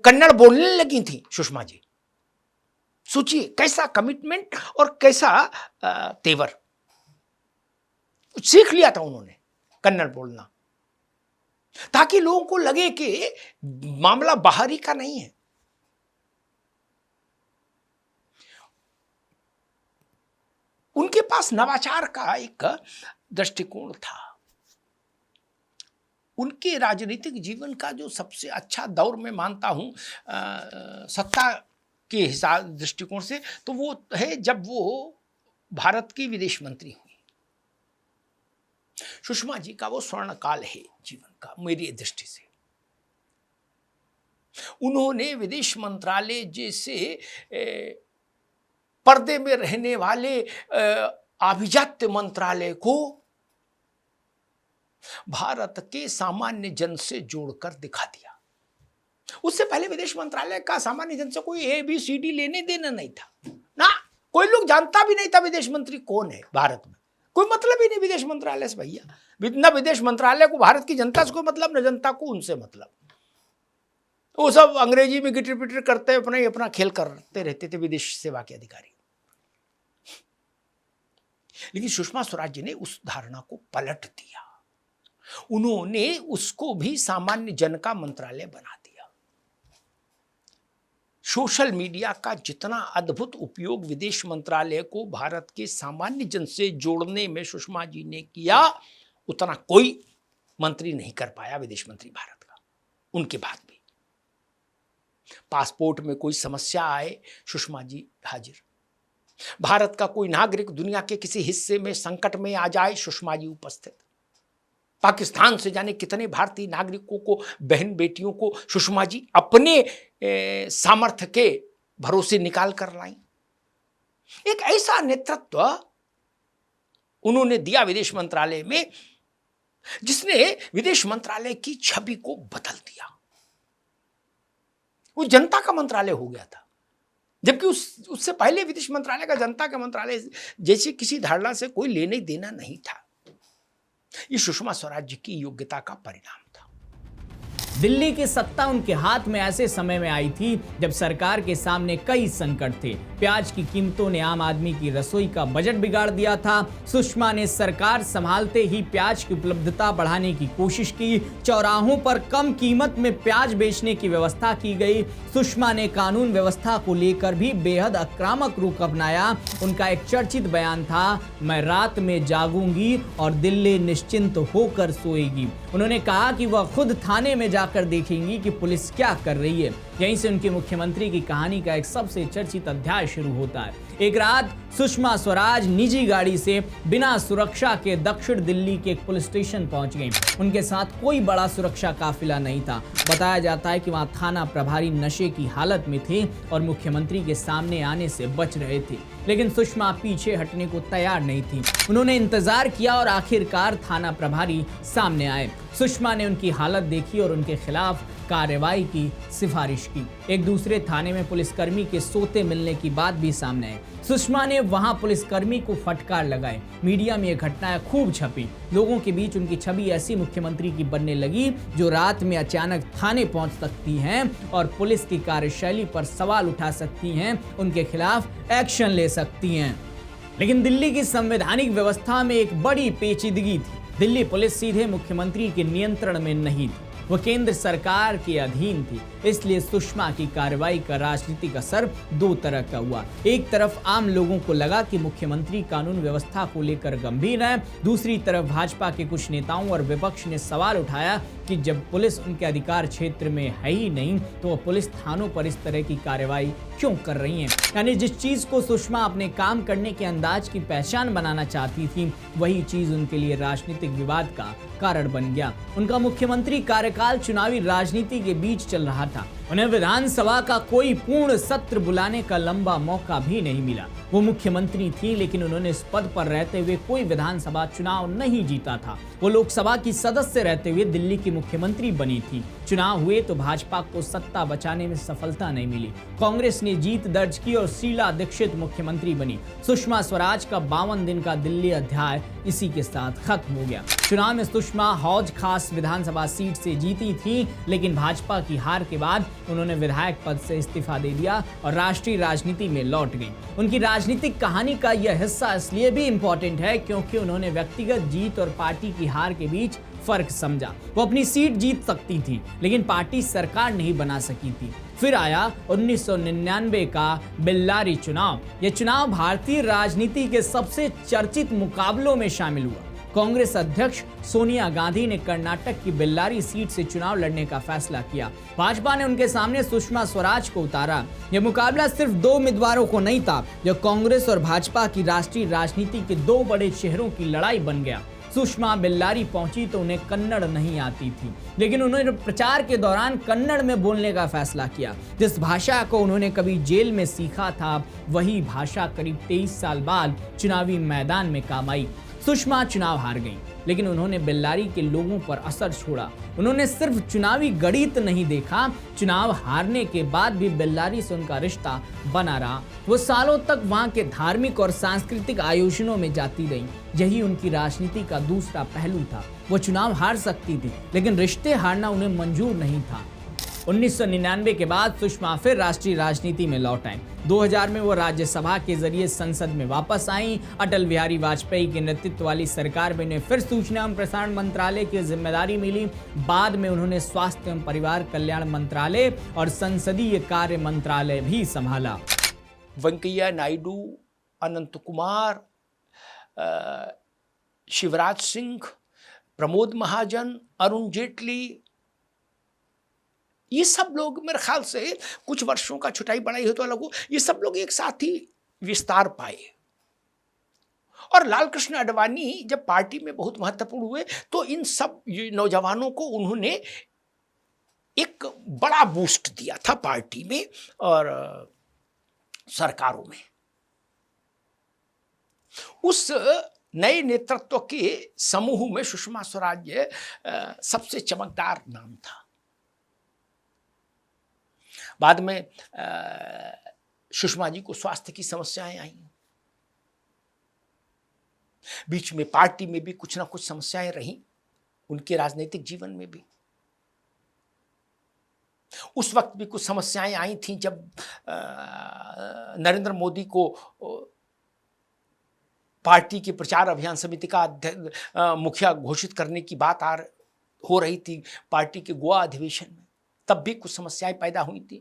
कन्नड़ बोलने लगी थी सुषमा जी। सोचिए कैसा कमिटमेंट और कैसा तेवर, सीख लिया था उन्होंने कन्नड़ बोलना, ताकि लोगों को लगे कि मामला बाहरी का नहीं है। उनके पास नवाचार का एक दृष्टिकोण था। उनके राजनीतिक जीवन का जो सबसे अच्छा दौर मैं मानता हूं सत्ता के हिसाब दृष्टिकोण से, तो वो है जब वो भारत की विदेश मंत्री हुई। सुषमा जी का वो स्वर्ण काल है जीवन का मेरी दृष्टि से। उन्होंने विदेश मंत्रालय जैसे पर्दे में रहने वाले आभिजात्य मंत्रालय को भारत के सामान्य जन से जोड़कर दिखा दिया। उससे पहले विदेश मंत्रालय का सामान्य जन से कोई ABCD लेने देना नहीं था ना, कोई लोग जानता भी नहीं था विदेश मंत्री कौन है भारत में, कोई मतलब ही नहीं विदेश मंत्रालय से भैया। न विदेश मंत्रालय को भारत की जनता से कोई मतलब, न जनता को उनसे मतलब। वो सब अंग्रेजी में गिटर पिटर करते अपना खेल करते रहते थे विदेश सेवा के अधिकारी। लेकिन सुषमा स्वराज जी ने उस धारणा को पलट दिया। उन्होंने उसको भी सामान्य जन का मंत्रालय बना दिया। सोशल मीडिया का जितना अद्भुत उपयोग विदेश मंत्रालय को भारत के सामान्य जन से जोड़ने में सुषमा जी ने किया, उतना कोई मंत्री नहीं कर पाया विदेश मंत्री भारत का। उनके बाद भी पासपोर्ट में कोई समस्या आए, सुषमा जी हाजिर। भारत का कोई नागरिक दुनिया के किसी हिस्से में संकट में आ जाए, सुषमा जी उपस्थित। पाकिस्तान से जाने कितने भारतीय नागरिकों को, बहन बेटियों को सुषमा जी अपने सामर्थ्य के भरोसे निकाल कर लाई। एक ऐसा नेतृत्व उन्होंने दिया विदेश मंत्रालय में, जिसने विदेश मंत्रालय की छवि को बदल दिया। वो जनता का मंत्रालय हो गया था, जबकि उससे पहले विदेश मंत्रालय का जनता का मंत्रालय जैसे किसी धारणा से कोई लेने देना नहीं था। ये सुषमा स्वराज जी की योग्यता का परिणाम था। दिल्ली की सत्ता उनके हाथ में ऐसे समय में आई थी जब सरकार के सामने कई संकट थे। प्याज की कीमतों ने आम आदमी की रसोई का बजट बिगाड़ दिया था। सुषमा ने सरकार संभालते ही प्याज की उपलब्धता बढ़ाने की कोशिश की। चौराहों पर कम कीमत में प्याज बेचने की व्यवस्था की गई। सुषमा ने कानून व्यवस्था को लेकर भी बेहद आक्रामक रुख अपनाया। उनका एक चर्चित बयान था, मैं रात में जागूंगी और दिल्ली निश्चिंत होकर सोएगी। उन्होंने कहा कि वह खुद थाने में जाकर देखेंगी कि पुलिस क्या कर रही है। यहीं से उनके मुख्यमंत्री की कहानी का एक सबसे चर्चित अध्याय शुरू होता है। एक रात सुषमा स्वराज निजी गाड़ी से बिना सुरक्षा के दक्षिण दिल्ली के एक पुलिस स्टेशन पहुंच गईं। उनके साथ कोई बड़ा सुरक्षा काफिला नहीं था। बताया जाता है कि वहां थाना प्रभारी नशे की हालत में थे और मुख्यमंत्री के सामने आने से बच रहे थे, लेकिन सुषमा पीछे हटने को तैयार नहीं थी। उन्होंने इंतजार किया और आखिरकार थाना प्रभारी सामने आए। सुषमा ने उनकी हालत देखी और उनके खिलाफ कार्रवाई की सिफारिश की। एक दूसरे थाने में पुलिसकर्मी के सोते मिलने की बात भी सामने आई। सुषमा ने वहां पुलिसकर्मी को फटकार लगाए। मीडिया में यह घटनाएं खूब छपी। लोगों के बीच उनकी छवि ऐसी मुख्यमंत्री की बनने लगी जो रात में अचानक थाने पहुंच सकती हैं और पुलिस की कार्यशैली पर सवाल उठा सकती हैं, उनके खिलाफ एक्शन ले सकती हैं। लेकिन दिल्ली की संवैधानिक व्यवस्था में एक बड़ी पेचीदगी थी। दिल्ली पुलिस सीधे मुख्यमंत्री के नियंत्रण में नहीं थी। वह केंद्र सरकार के अधीन थी, इसलिए सुषमा की कार्रवाई का राजनीतिक असर दो तरह का हुआ। एक तरफ आम लोगों को लगा कि मुख्यमंत्री कानून व्यवस्था को लेकर गंभीर है, दूसरी तरफ भाजपा के कुछ नेताओं और विपक्ष ने सवाल उठाया कि जब पुलिस उनके अधिकार क्षेत्र में है ही नहीं तो वह पुलिस थानों पर इस तरह की कार्रवाई क्यों कर रही है। यानी जिस चीज को सुषमा अपने काम करने के अंदाज की पहचान बनाना चाहती थी, वही चीज उनके लिए राजनीतिक विवाद का कारण बन गया। उनका मुख्यमंत्री कार्यकाल चुनावी राजनीति के बीच चल रहा था। उन्हें विधानसभा का कोई पूर्ण सत्र बुलाने का लंबा मौका भी नहीं मिला। वो मुख्यमंत्री थी, लेकिन उन्होंने इस पद पर रहते हुए कोई विधानसभा चुनाव नहीं जीता था। वो लोकसभा की सदस्य रहते हुए दिल्ली की मुख्यमंत्री बनी थी। चुनाव हुए तो भाजपा को सत्ता बचाने में सफलता नहीं मिली। कांग्रेस ने जीत दर्ज की और शीला दीक्षित मुख्यमंत्री बनी। सुषमा स्वराज का 52 दिन का दिल्ली अध्याय इसी के साथ खत्म हो गया। चुनाव में सुषमा हौज खास विधानसभा सीट से जीती थी, लेकिन भाजपा की हार के बाद उन्होंने विधायक पद से इस्तीफा दे दिया और राष्ट्रीय राजनीति में लौट गई। उनकी राजनीतिक कहानी का यह हिस्सा इसलिए भी इम्पोर्टेंट है क्योंकि उन्होंने व्यक्तिगत जीत और पार्टी की हार के बीच फर्क समझा। वो अपनी सीट जीत सकती थी, लेकिन पार्टी सरकार नहीं बना सकी थी। फिर आया 1999 का बेल्लारी चुनाव। यह चुनाव भारतीय राजनीति के सबसे चर्चित मुकाबलों में शामिल हुआ। कांग्रेस अध्यक्ष सोनिया गांधी ने कर्नाटक की बेल्लारी सीट से चुनाव लड़ने का फैसला किया। भाजपा ने उनके सामने सुषमा स्वराज को उतारा। यह मुकाबला सिर्फ दो उम्मीदवारों को नहीं था, यह कांग्रेस और भाजपा की राष्ट्रीय राजनीति के दो बड़े चेहरों की लड़ाई बन गया। सुषमा बेल्लारी पहुंची तो उन्हें कन्नड़ नहीं आती थी, लेकिन उन्होंने प्रचार के दौरान कन्नड़ में बोलने का फैसला किया। जिस भाषा को उन्होंने कभी जेल में सीखा था, वही भाषा करीब 23 साल बाद चुनावी मैदान में काम आई। सुषमा चुनाव हार गईं, लेकिन उन्होंने बेल्लारी के लोगों पर असर छोड़ा। उन्होंने सिर्फ चुनावी गणित नहीं देखा, चुनाव हारने के बाद भी बेल्लारी से उनका रिश्ता बना रहा। वो सालों तक वहां के धार्मिक और सांस्कृतिक आयोजनों में जाती रहीं। यही उनकी राजनीति का दूसरा पहलू था। वो चुनाव हार सकती थी, लेकिन रिश्ते हारना उन्हें मंजूर नहीं था। 1999 के बाद सुषमा फिर राष्ट्रीय राजनीति में लौट आए। 2000 में वो राज्यसभा के जरिए संसद में वापस आई। अटल बिहारी वाजपेयी के नेतृत्व वाली सरकार में उन्हें फिर सूचना एवं प्रसारण मंत्रालय की जिम्मेदारी मिली। बाद में उन्होंने स्वास्थ्य एवं परिवार कल्याण मंत्रालय और संसदीय कार्य मंत्रालय भी संभाला। वेंकैया नायडू, अनंत कुमार, शिवराज सिंह, प्रमोद महाजन, अरुण जेटली, ये सब लोग मेरे ख्याल से कुछ वर्षों का छुटाई बढ़ाई हो तो अलग हो, ये सब लोग एक साथ ही विस्तार पाए। और लाल कृष्ण आडवाणी जब पार्टी में बहुत महत्वपूर्ण हुए तो इन सब नौजवानों को उन्होंने एक बड़ा बूस्ट दिया था पार्टी में और सरकारों में। उस नए नेतृत्व के समूह में सुषमा स्वराज सबसे चमकदार नाम था। बाद में सुषमा जी को स्वास्थ्य की समस्याएं आई। बीच में पार्टी में भी कुछ ना कुछ समस्याएं रहीं, उनके राजनीतिक जीवन में भी। उस वक्त भी कुछ समस्याएं आई थीं जब नरेंद्र मोदी को पार्टी की प्रचार अभियान समिति का मुखिया घोषित करने की बात हो रही थी पार्टी के गोवा अधिवेशन में। तब भी कुछ समस्याएं पैदा हुई थी।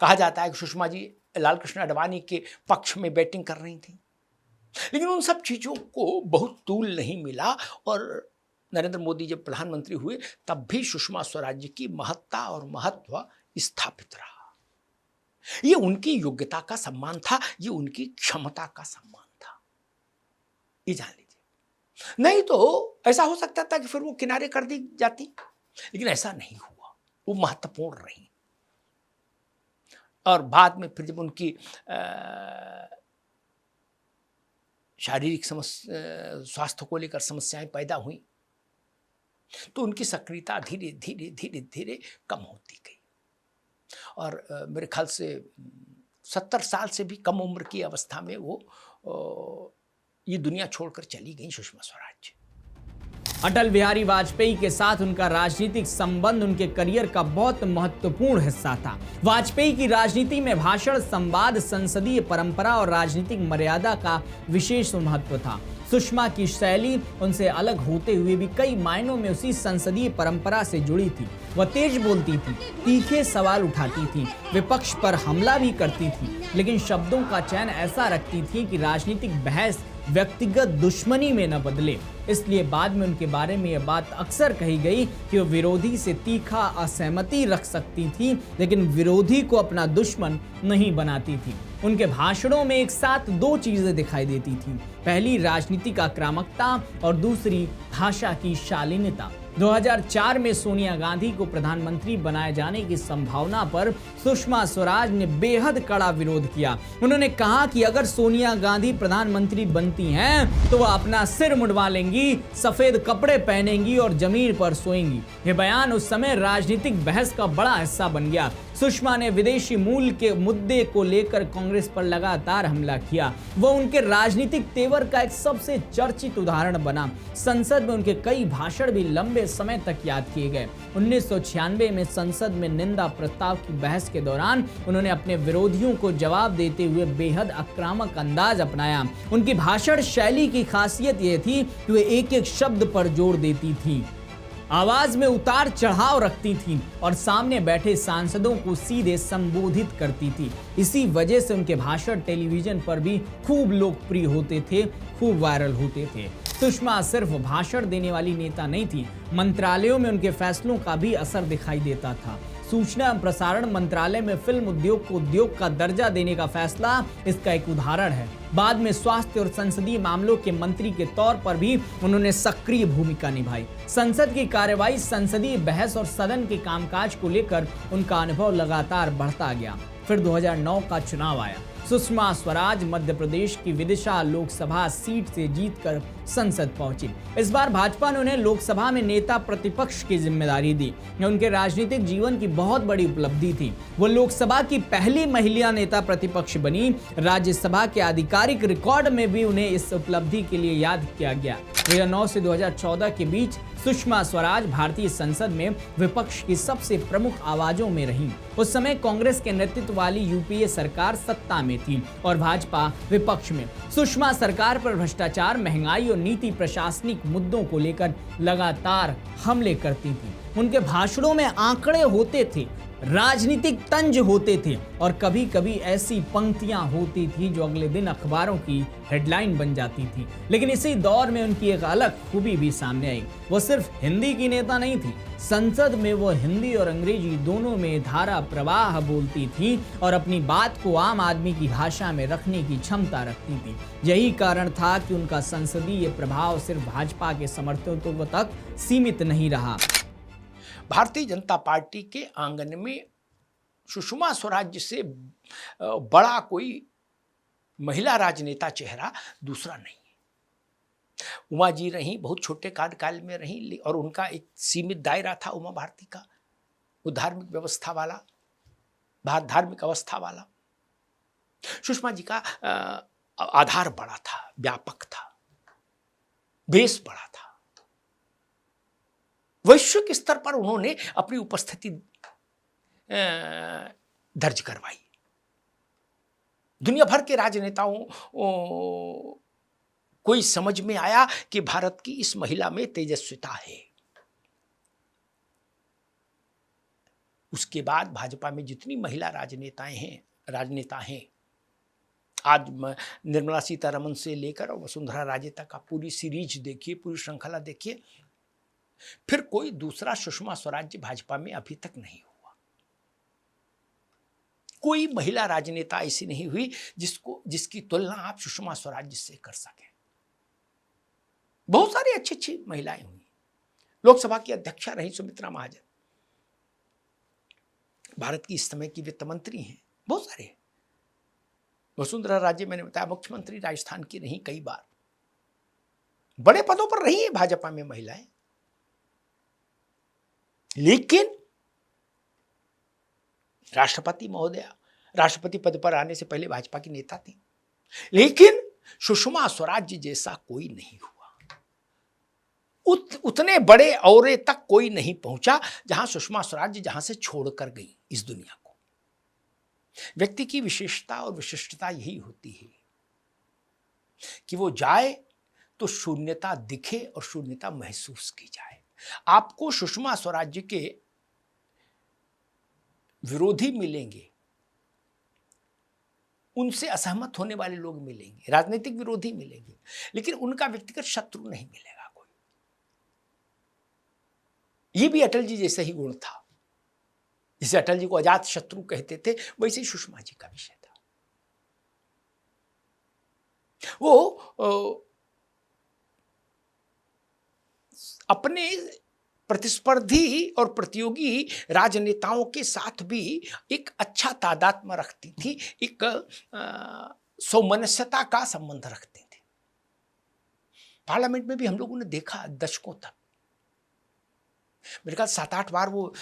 कहा जाता है कि सुषमा जी लाल कृष्ण आडवाणी के पक्ष में बैटिंग कर रही थी, लेकिन उन सब चीजों को बहुत तूल नहीं मिला और नरेंद्र मोदी जब प्रधानमंत्री हुए तब भी सुषमा स्वराज की महत्ता और महत्व स्थापित रहा। ये उनकी योग्यता का सम्मान था, ये उनकी क्षमता का सम्मान था, ये जान लीजिए। नहीं तो ऐसा हो सकता था कि फिर वो किनारे कर दी जाती, लेकिन ऐसा नहीं हुआ। वो महत्वपूर्ण रही। और बाद में फिर जब उनकी शारीरिक स्वास्थ्य को लेकर समस्याएं पैदा हुई तो उनकी सक्रियता धीरे धीरे धीरे धीरे कम होती गई और मेरे ख्याल से 70 साल से भी कम उम्र की अवस्था में वो ये दुनिया छोड़कर चली गई सुषमा स्वराज। अटल बिहारी वाजपेयी के साथ उनका राजनीतिक संबंध उनके करियर का बहुत महत्वपूर्ण हिस्सा था। वाजपेयी की राजनीति में भाषण, संवाद, संसदीय परंपरा और राजनीतिक मर्यादा का विशेष महत्व था। सुषमा की शैली उनसे अलग होते हुए भी कई मायनों में उसी संसदीय परंपरा से जुड़ी थी। वह तेज बोलती थी, तीखे सवाल उठाती थी, विपक्ष पर हमला भी करती थी, लेकिन शब्दों का चयन ऐसा रखती थी कि राजनीतिक बहस व्यक्तिगत दुश्मनी में न बदले। इसलिए बाद में उनके बारे में यह बात अक्सर कही गई कि वो विरोधी से तीखा असहमति रख सकती थी, लेकिन विरोधी को अपना दुश्मन नहीं बनाती थी। उनके भाषणों में एक साथ दो चीजें दिखाई देती थी, पहली राजनीतिक आक्रामकता और दूसरी भाषा की शालीनता। 2004 में सोनिया गांधी को प्रधानमंत्री बनाए जाने की संभावना पर सुषमा स्वराज ने बेहद कड़ा विरोध किया। उन्होंने कहा कि अगर सोनिया गांधी प्रधानमंत्री बनती हैं तो वह अपना सिर मुंडवा लेंगी, सफेद कपड़े पहनेंगी और जमीन पर सोएंगी। यह बयान उस समय राजनीतिक बहस का बड़ा हिस्सा बन गया। सुषमा ने विदेशी मूल के मुद्दे को लेकर कांग्रेस पर लगातार हमला किया। वह उनके राजनीतिक तेवर का एक सबसे चर्चित उदाहरण बना। संसद में उनके कई भाषण भी लंबे समय तक याद किए गए। 1996 में संसद में निंदा प्रस्ताव की बहस के दौरान उन्होंने अपने विरोधियों को जवाब देते हुए बेहद आक्रामक अंदाज अपनाया। उनकी भाषण शैली की खासियत यह थी कि वे एक एक शब्द पर जोर देती थी, आवाज में उतार चढ़ाव रखती थी और सामने बैठे सांसदों को सीधे संबोधित करती थी। इसी वजह से उनके भाषण टेलीविजन पर भी खूब लोकप्रिय होते थे, खूब वायरल होते थे। सुषमा सिर्फ भाषण देने वाली नेता नहीं थी, मंत्रालयों में उनके फैसलों का भी असर दिखाई देता था। सूचना एवं प्रसारण मंत्रालय में फिल्म उद्योग को उद्योग का दर्जा देने का फैसला इसका एक उदाहरण है। बाद में स्वास्थ्य और संसदीय मामलों के मंत्री के तौर पर भी उन्होंने सक्रिय भूमिका निभाई। संसद की कार्यवाही, संसदीय बहस और सदन के कामकाज को लेकर उनका अनुभव लगातार बढ़ता गया। फिर 2009 का चुनाव आया। सुषमा स्वराज मध्य प्रदेश की विदिशा लोकसभा सीट से जीतकर संसद पहुंची। इस बार भाजपा ने उन्हें लोकसभा में नेता प्रतिपक्ष की जिम्मेदारी दी। यह उनके राजनीतिक जीवन की बहुत बड़ी उपलब्धि थी। वो लोकसभा की पहली महिला नेता प्रतिपक्ष बनी। राज्यसभा के आधिकारिक रिकॉर्ड में भी उन्हें इस उपलब्धि के लिए याद किया गया। 2009 से 2014 के बीच सुषमा स्वराज भारतीय संसद में विपक्ष की सबसे प्रमुख आवाजों में रहीं। उस समय कांग्रेस के नेतृत्व वाली यूपीए सरकार सत्ता में थी और भाजपा विपक्ष में। सुषमा सरकार पर भ्रष्टाचार, महंगाई और नीति प्रशासनिक मुद्दों को लेकर लगातार हमले करती थी। उनके भाषणों में आंकड़े होते थे, राजनीतिक तंज होते थे और कभी कभी ऐसी पंक्तियां होती थी जो अगले दिन अखबारों की हेडलाइन बन जाती थी। लेकिन इसी दौर में उनकी एक अलग खूबी भी सामने आई। वो सिर्फ हिंदी की नेता नहीं थी, संसद में वो हिंदी और अंग्रेजी दोनों में धारा प्रवाह बोलती थी और अपनी बात को आम आदमी की भाषा में रखने की क्षमता रखती थी। यही कारण था कि उनका संसदीय प्रभाव सिर्फ भाजपा के समर्थकों तक सीमित नहीं रहा। भारतीय जनता पार्टी के आंगन में सुषमा स्वराज से बड़ा कोई महिला राजनेता चेहरा दूसरा नहीं है। उमा जी रहीं, बहुत छोटे कार्यकाल में रहीं और उनका एक सीमित दायरा था उमा भारती का। वो धार्मिक व्यवस्था वाला, धार्मिक अवस्था वाला। सुषमा जी का आधार बड़ा था, व्यापक था, बेस बड़ा था। वैश्विक स्तर पर उन्होंने अपनी उपस्थिति दर्ज करवाई। दुनिया भर के राजनेताओं को इस समझ में आया कि भारत की इस महिला में तेजस्विता है। उसके बाद भाजपा में जितनी महिला राजनेता हैं, आज निर्मला सीतारमण से लेकर और वसुंधरा राजे तक का पूरी सीरीज देखिए, पूरी श्रृंखला देखिए, फिर कोई दूसरा सुषमा स्वराज भाजपा में अभी तक नहीं हुआ। कोई महिला राजनेता ऐसी नहीं हुई जिसकी तुलना आप सुषमा स्वराज से कर सकें। बहुत सारी अच्छी अच्छी महिलाएं हुई। लोकसभा की अध्यक्षा रही सुमित्रा महाजन, भारत की इस समय की वित्त मंत्री हैं। बहुत सारे। वसुंधरा राजे मैंने बताया मुख्यमंत्री राजस्थान की रही, कई बार बड़े पदों पर रही है भाजपा में महिलाएं। लेकिन राष्ट्रपति महोदया राष्ट्रपति पद पर आने से पहले भाजपा की नेता थी। लेकिन सुषमा स्वराज जैसा कोई नहीं हुआ। उतने बड़े औरे तक कोई नहीं पहुंचा जहां सुषमा स्वराज जहां से छोड़कर गई इस दुनिया को। व्यक्ति की विशेषता और विशिष्टता यही होती है कि वो जाए तो शून्यता दिखे और शून्यता महसूस की जाए। आपको सुषमा स्वराज के विरोधी मिलेंगे, उनसे असहमत होने वाले लोग मिलेंगे, राजनीतिक विरोधी मिलेंगे, लेकिन उनका व्यक्तिगत शत्रु नहीं मिलेगा कोई। ये भी अटल जी जैसा ही गुण था। जिसे अटल जी को अजात शत्रु कहते थे, वैसे ही सुषमा जी का विषय था। वो अपने प्रतिस्पर्धी और प्रतियोगी राजनेताओं के साथ भी एक अच्छा तादात्म्य रखती थी, एक सौमनस्यता का संबंध रखती थी। पार्लियामेंट में भी हम लोगों ने देखा दशकों तक, मेरे ख्याल 7-8 बार वो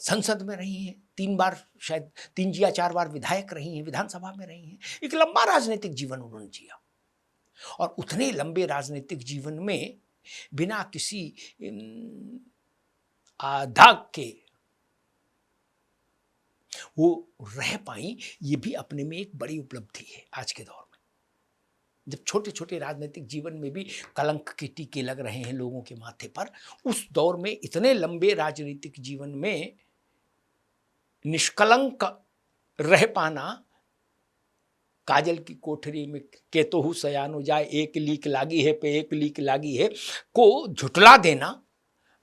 संसद में रही हैं, 3 बार शायद 3 या 4 बार विधायक रही हैं, विधानसभा में रही हैं। एक लंबा राजनीतिक जीवन उन्होंने जिया, और उतने लंबे राजनीतिक जीवन में बिना किसी दाग के वो रह पाई, ये भी अपने में एक बड़ी उपलब्धि है आज के दौर में, जब छोटे छोटे राजनीतिक जीवन में भी कलंक के टीके लग रहे हैं लोगों के माथे पर। उस दौर में इतने लंबे राजनीतिक जीवन में निष्कलंक रह पाना, काजल की कोठरी में केतोहु सयानो जाए, एक लीक लागी है पे एक लीक लागी है को झुटला देना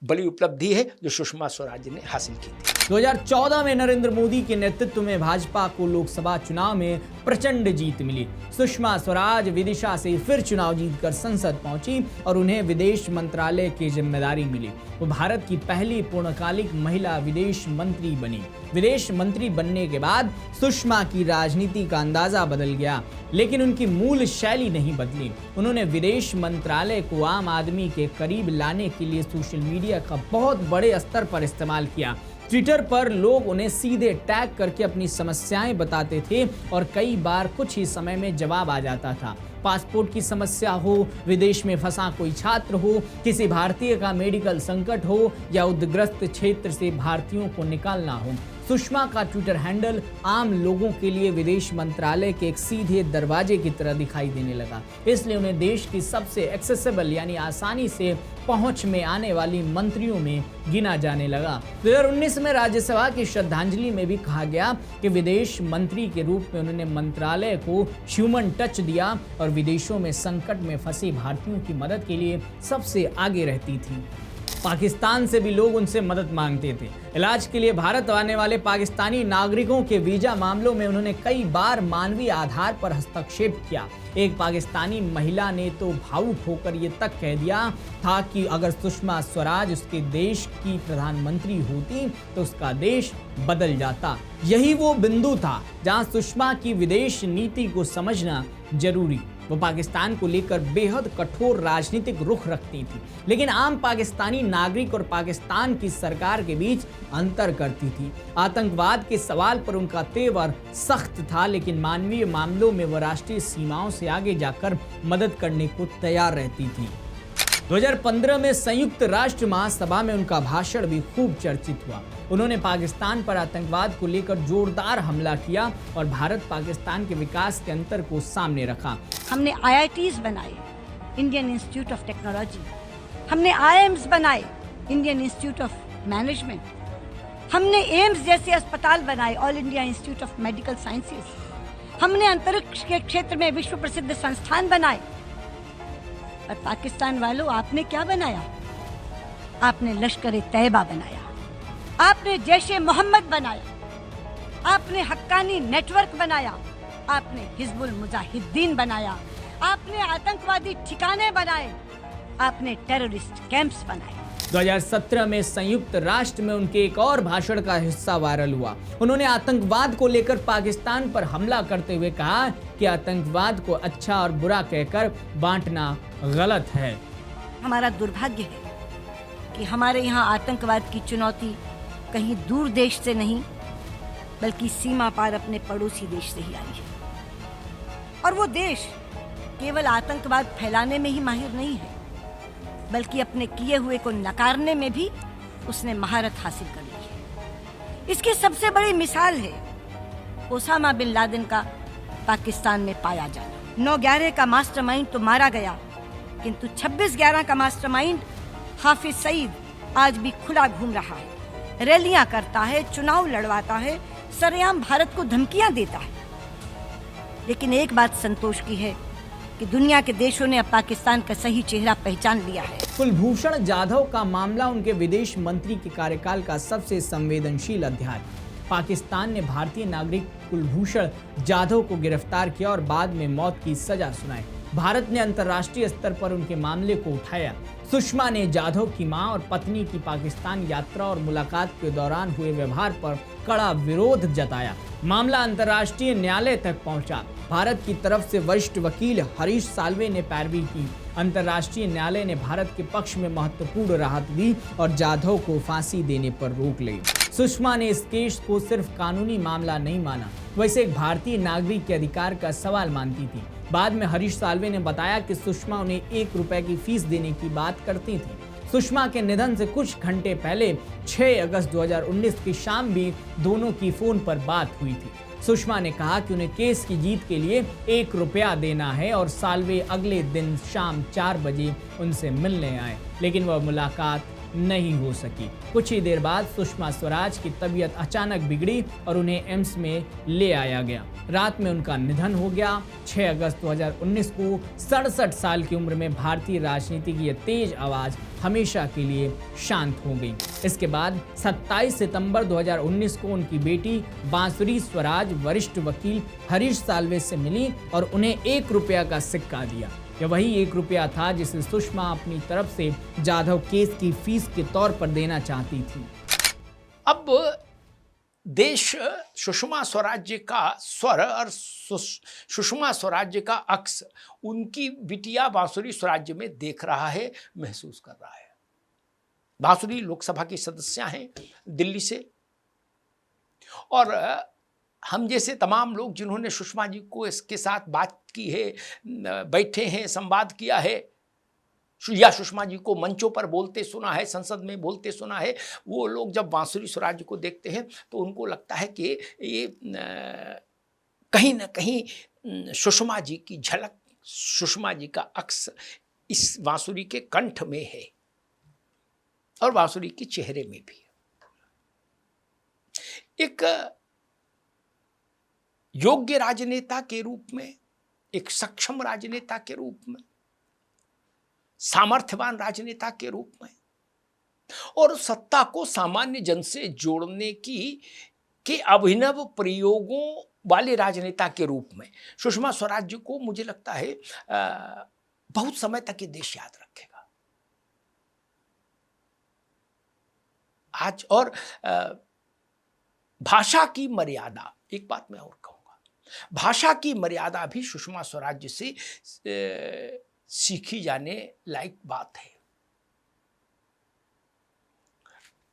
बड़ी उपलब्धि है जो सुषमा स्वराज ने हासिल की थी। 2014 में नरेंद्र मोदी के नेतृत्व में भाजपा को लोकसभा चुनाव में प्रचंड जीत मिली। सुषमा स्वराज विदिशा से फिर चुनाव जीतकर संसद पहुंची और उन्हें विदेश मंत्रालय की जिम्मेदारी मिली। वो भारत की पहली पूर्णकालिक महिला विदेश मंत्री बनी। विदेश मंत्री बनने के बाद सुषमा की राजनीति का अंदाजा बदल गया, लेकिन उनकी मूल शैली नहीं बदली। उन्होंने विदेश मंत्रालय को आम आदमी के करीब लाने के लिए सोशल मीडिया का बहुत बड़े स्तर पर इस्तेमाल किया। ट्विटर पर लोग उन्हें सीधे टैग करके अपनी समस्याएं बताते थे और कई बार कुछ ही समय में जवाब आ जाता था। पासपोर्ट की समस्या हो, विदेश में फंसा कोई छात्र हो, किसी भारतीय का मेडिकल संकट हो या युद्धग्रस्त क्षेत्र से भारतीयों को निकालना हो, सुषमा का ट्विटर हैंडल आम लोगों के लिए विदेश मंत्रालय के एक सीधे दरवाजे की तरह दिखाई देने लगा। इसलिए उन्हें देश की सबसे एक्सेसिबल यानी आसानी से पहुंच में आने वाली मंत्रियों में गिना जाने लगा। 2019 में राज्यसभा की श्रद्धांजलि में भी कहा गया कि विदेश मंत्री के रूप में उन्होंने मंत्रालय को ह्यूमन टच दिया और विदेशों में संकट में फंसे भारतीयों की मदद के लिए सबसे आगे रहती थी। पाकिस्तान से भी लोग उनसे मदद मांगते थे। इलाज के लिए भारत आने वाले पाकिस्तानी नागरिकों के वीजा मामलों में उन्होंने कई बार मानवीय आधार पर हस्तक्षेप किया। एक पाकिस्तानी महिला ने तो भावुक होकर ये तक कह दिया था कि अगर सुषमा स्वराज उसके देश की प्रधानमंत्री होती तो उसका देश बदल जाता। यही वो बिंदु था जहां सुषमा की विदेश नीति को समझना जरूरी। वो पाकिस्तान को लेकर बेहद कठोर राजनीतिक रुख रखती थी, लेकिन आम पाकिस्तानी नागरिक और पाकिस्तान की सरकार के बीच अंतर करती थी। आतंकवाद के सवाल पर उनका तेवर सख्त था, लेकिन मानवीय मामलों में वो राष्ट्रीय सीमाओं से आगे जाकर मदद करने को तैयार रहती थी। 2015 में संयुक्त राष्ट्र महासभा में उनका भाषण भी खूब चर्चित हुआ। उन्होंने पाकिस्तान पर आतंकवाद को लेकर जोरदार हमला किया और भारत पाकिस्तान के विकास के अंतर को सामने रखा। हमने IITs बनाए, इंडियन इंस्टीट्यूट ऑफ टेक्नोलॉजी। हमने IIMs बनाए, इंडियन इंस्टीट्यूट ऑफ मैनेजमेंट। हमने एम्स जैसे अस्पताल बनाए, all India institute of medical sciences. हमने अंतरिक्ष के क्षेत्र में विश्व प्रसिद्ध संस्थान बनाए। और पाकिस्तान वालों, आपने क्या बनाया? आपने लश्कर-ए-तैयबा बनाया, आपने जैश-ए-मोहम्मद बनाया, आपने हक्कानी नेटवर्क बनाया, आपने हिजबुल मुजाहिदीन बनाया, आपने आतंकवादी ठिकाने बनाए, आपने टेररिस्ट कैंप्स बनाए। 2017 में संयुक्त राष्ट्र में उनके एक और भाषण का हिस्सा वायरल हुआ। उन्होंने आतंकवाद को लेकर पाकिस्तान पर हमला करते हुए कहा कि आतंकवाद को अच्छा और बुरा कहकर बांटना गलत है। हमारा दुर्भाग्य है कि हमारे यहाँ आतंकवाद की चुनौती कहीं दूर देश से नहीं, बल्कि सीमा पार अपने पड़ोसी देश से ही आई है। और वो देश केवल आतंकवाद फैलाने में ही माहिर नहीं है, बल्कि अपने किए हुए को नकारने में भी उसने महारत हासिल कर ली है। इसकी सबसे बड़ी मिसाल है ओसामा बिन लादेन का पाकिस्तान में पाया जाना। 9/11 का मास्टरमाइंड तो मारा गया, किंतु 26/11 का मास्टरमाइंड हाफिज सईद आज भी खुला घूम रहा है, रैलियां करता है, चुनाव लड़वाता है, सरेआम भारत को धमकियां देता है। लेकिन एक बात संतोष की है कि दुनिया के देशों ने अब पाकिस्तान का सही चेहरा पहचान लिया है। कुलभूषण जाधव का मामला उनके विदेश मंत्री के कार्यकाल का सबसे संवेदनशील अध्याय। पाकिस्तान ने भारतीय नागरिक कुलभूषण जाधव को गिरफ्तार किया और बाद में मौत की सजा सुनाई। भारत ने अंतर्राष्ट्रीय स्तर पर उनके मामले को उठाया। सुषमा ने जाधव की मां और पत्नी की पाकिस्तान यात्रा और मुलाकात के दौरान हुए व्यवहार पर कड़ा विरोध जताया। मामला अंतर्राष्ट्रीय न्यायालय तक पहुंचा। भारत की तरफ से वरिष्ठ वकील हरीश साल्वे ने पैरवी की। अंतर्राष्ट्रीय न्यायालय ने भारत के पक्ष में महत्वपूर्ण राहत दी और जाधव को फांसी देने पर रोक ली। सुषमा ने इस केस को सिर्फ कानूनी मामला नहीं माना, वैसे एक भारतीय नागरिक के अधिकार का सवाल मानती थी। बाद में हरीश साल्वे ने बताया कि सुषमा उन्हें 1 रुपए की फीस देने की बात करती थी। सुषमा के निधन से कुछ घंटे पहले 6 अगस्त 2019 की शाम भी दोनों की फोन पर बात हुई थी। सुषमा ने कहा कि उन्हें केस की जीत के लिए 1 रुपया देना है और साल्वे अगले दिन शाम 4 बजे उनसे मिलने आए, लेकिन वह मुलाकात नहीं हो सकी। कुछ ही देर बाद सुषमा स्वराज की तबीयत अचानक बिगड़ी और उन्हें एम्स में ले आया गया। रात में उनका निधन हो गया। 6 अगस्त 2019 को 67 साल की उम्र में भारतीय राजनीति की यह तेज आवाज हमेशा के लिए शांत हो गई। इसके बाद 27 सितंबर 2019 को उनकी बेटी बांसुरी स्वराज वरिष्ठ वकील हरीश साल्वे से मिली और उन्हें 1 रुपया का सिक्का दिया। यह वही 1 रुपया था जिसे सुषमा अपनी तरफ से जाधव केस की फीस के तौर पर देना चाहती थी। अब देश सुषमा स्वराज का स्वर और सुषमा स्वराज का अक्स उनकी बिटिया बांसुरी स्वराज में देख रहा है, महसूस कर रहा है। बांसुरी लोकसभा की सदस्य हैं दिल्ली से, और हम जैसे तमाम लोग जिन्होंने सुषमा जी को इसके साथ बात की है, बैठे हैं, संवाद किया है, या सुषमा जी को मंचों पर बोलते सुना है, संसद में बोलते सुना है, वो लोग जब बांसुरी स्वराज को देखते हैं तो उनको लगता है कि ये कहीं ना कहीं सुषमा जी की झलक, सुषमा जी का अक्स इस बांसुरी के कंठ में है और बांसुरी के चेहरे में भी। एक योग्य राजनेता के रूप में, एक सक्षम राजनेता के रूप में, सामर्थ्यवान राजनेता के रूप में और सत्ता को सामान्य जन से जोड़ने के अभिनव प्रयोगों वाले राजनेता के रूप में सुषमा स्वराज जी को मुझे लगता है बहुत समय तक ये देश याद रखेगा। आज और भाषा की मर्यादा, एक बात मैं और कहूंगा, भाषा की मर्यादा भी सुषमा स्वराज से सीखी जाने लायक बात है।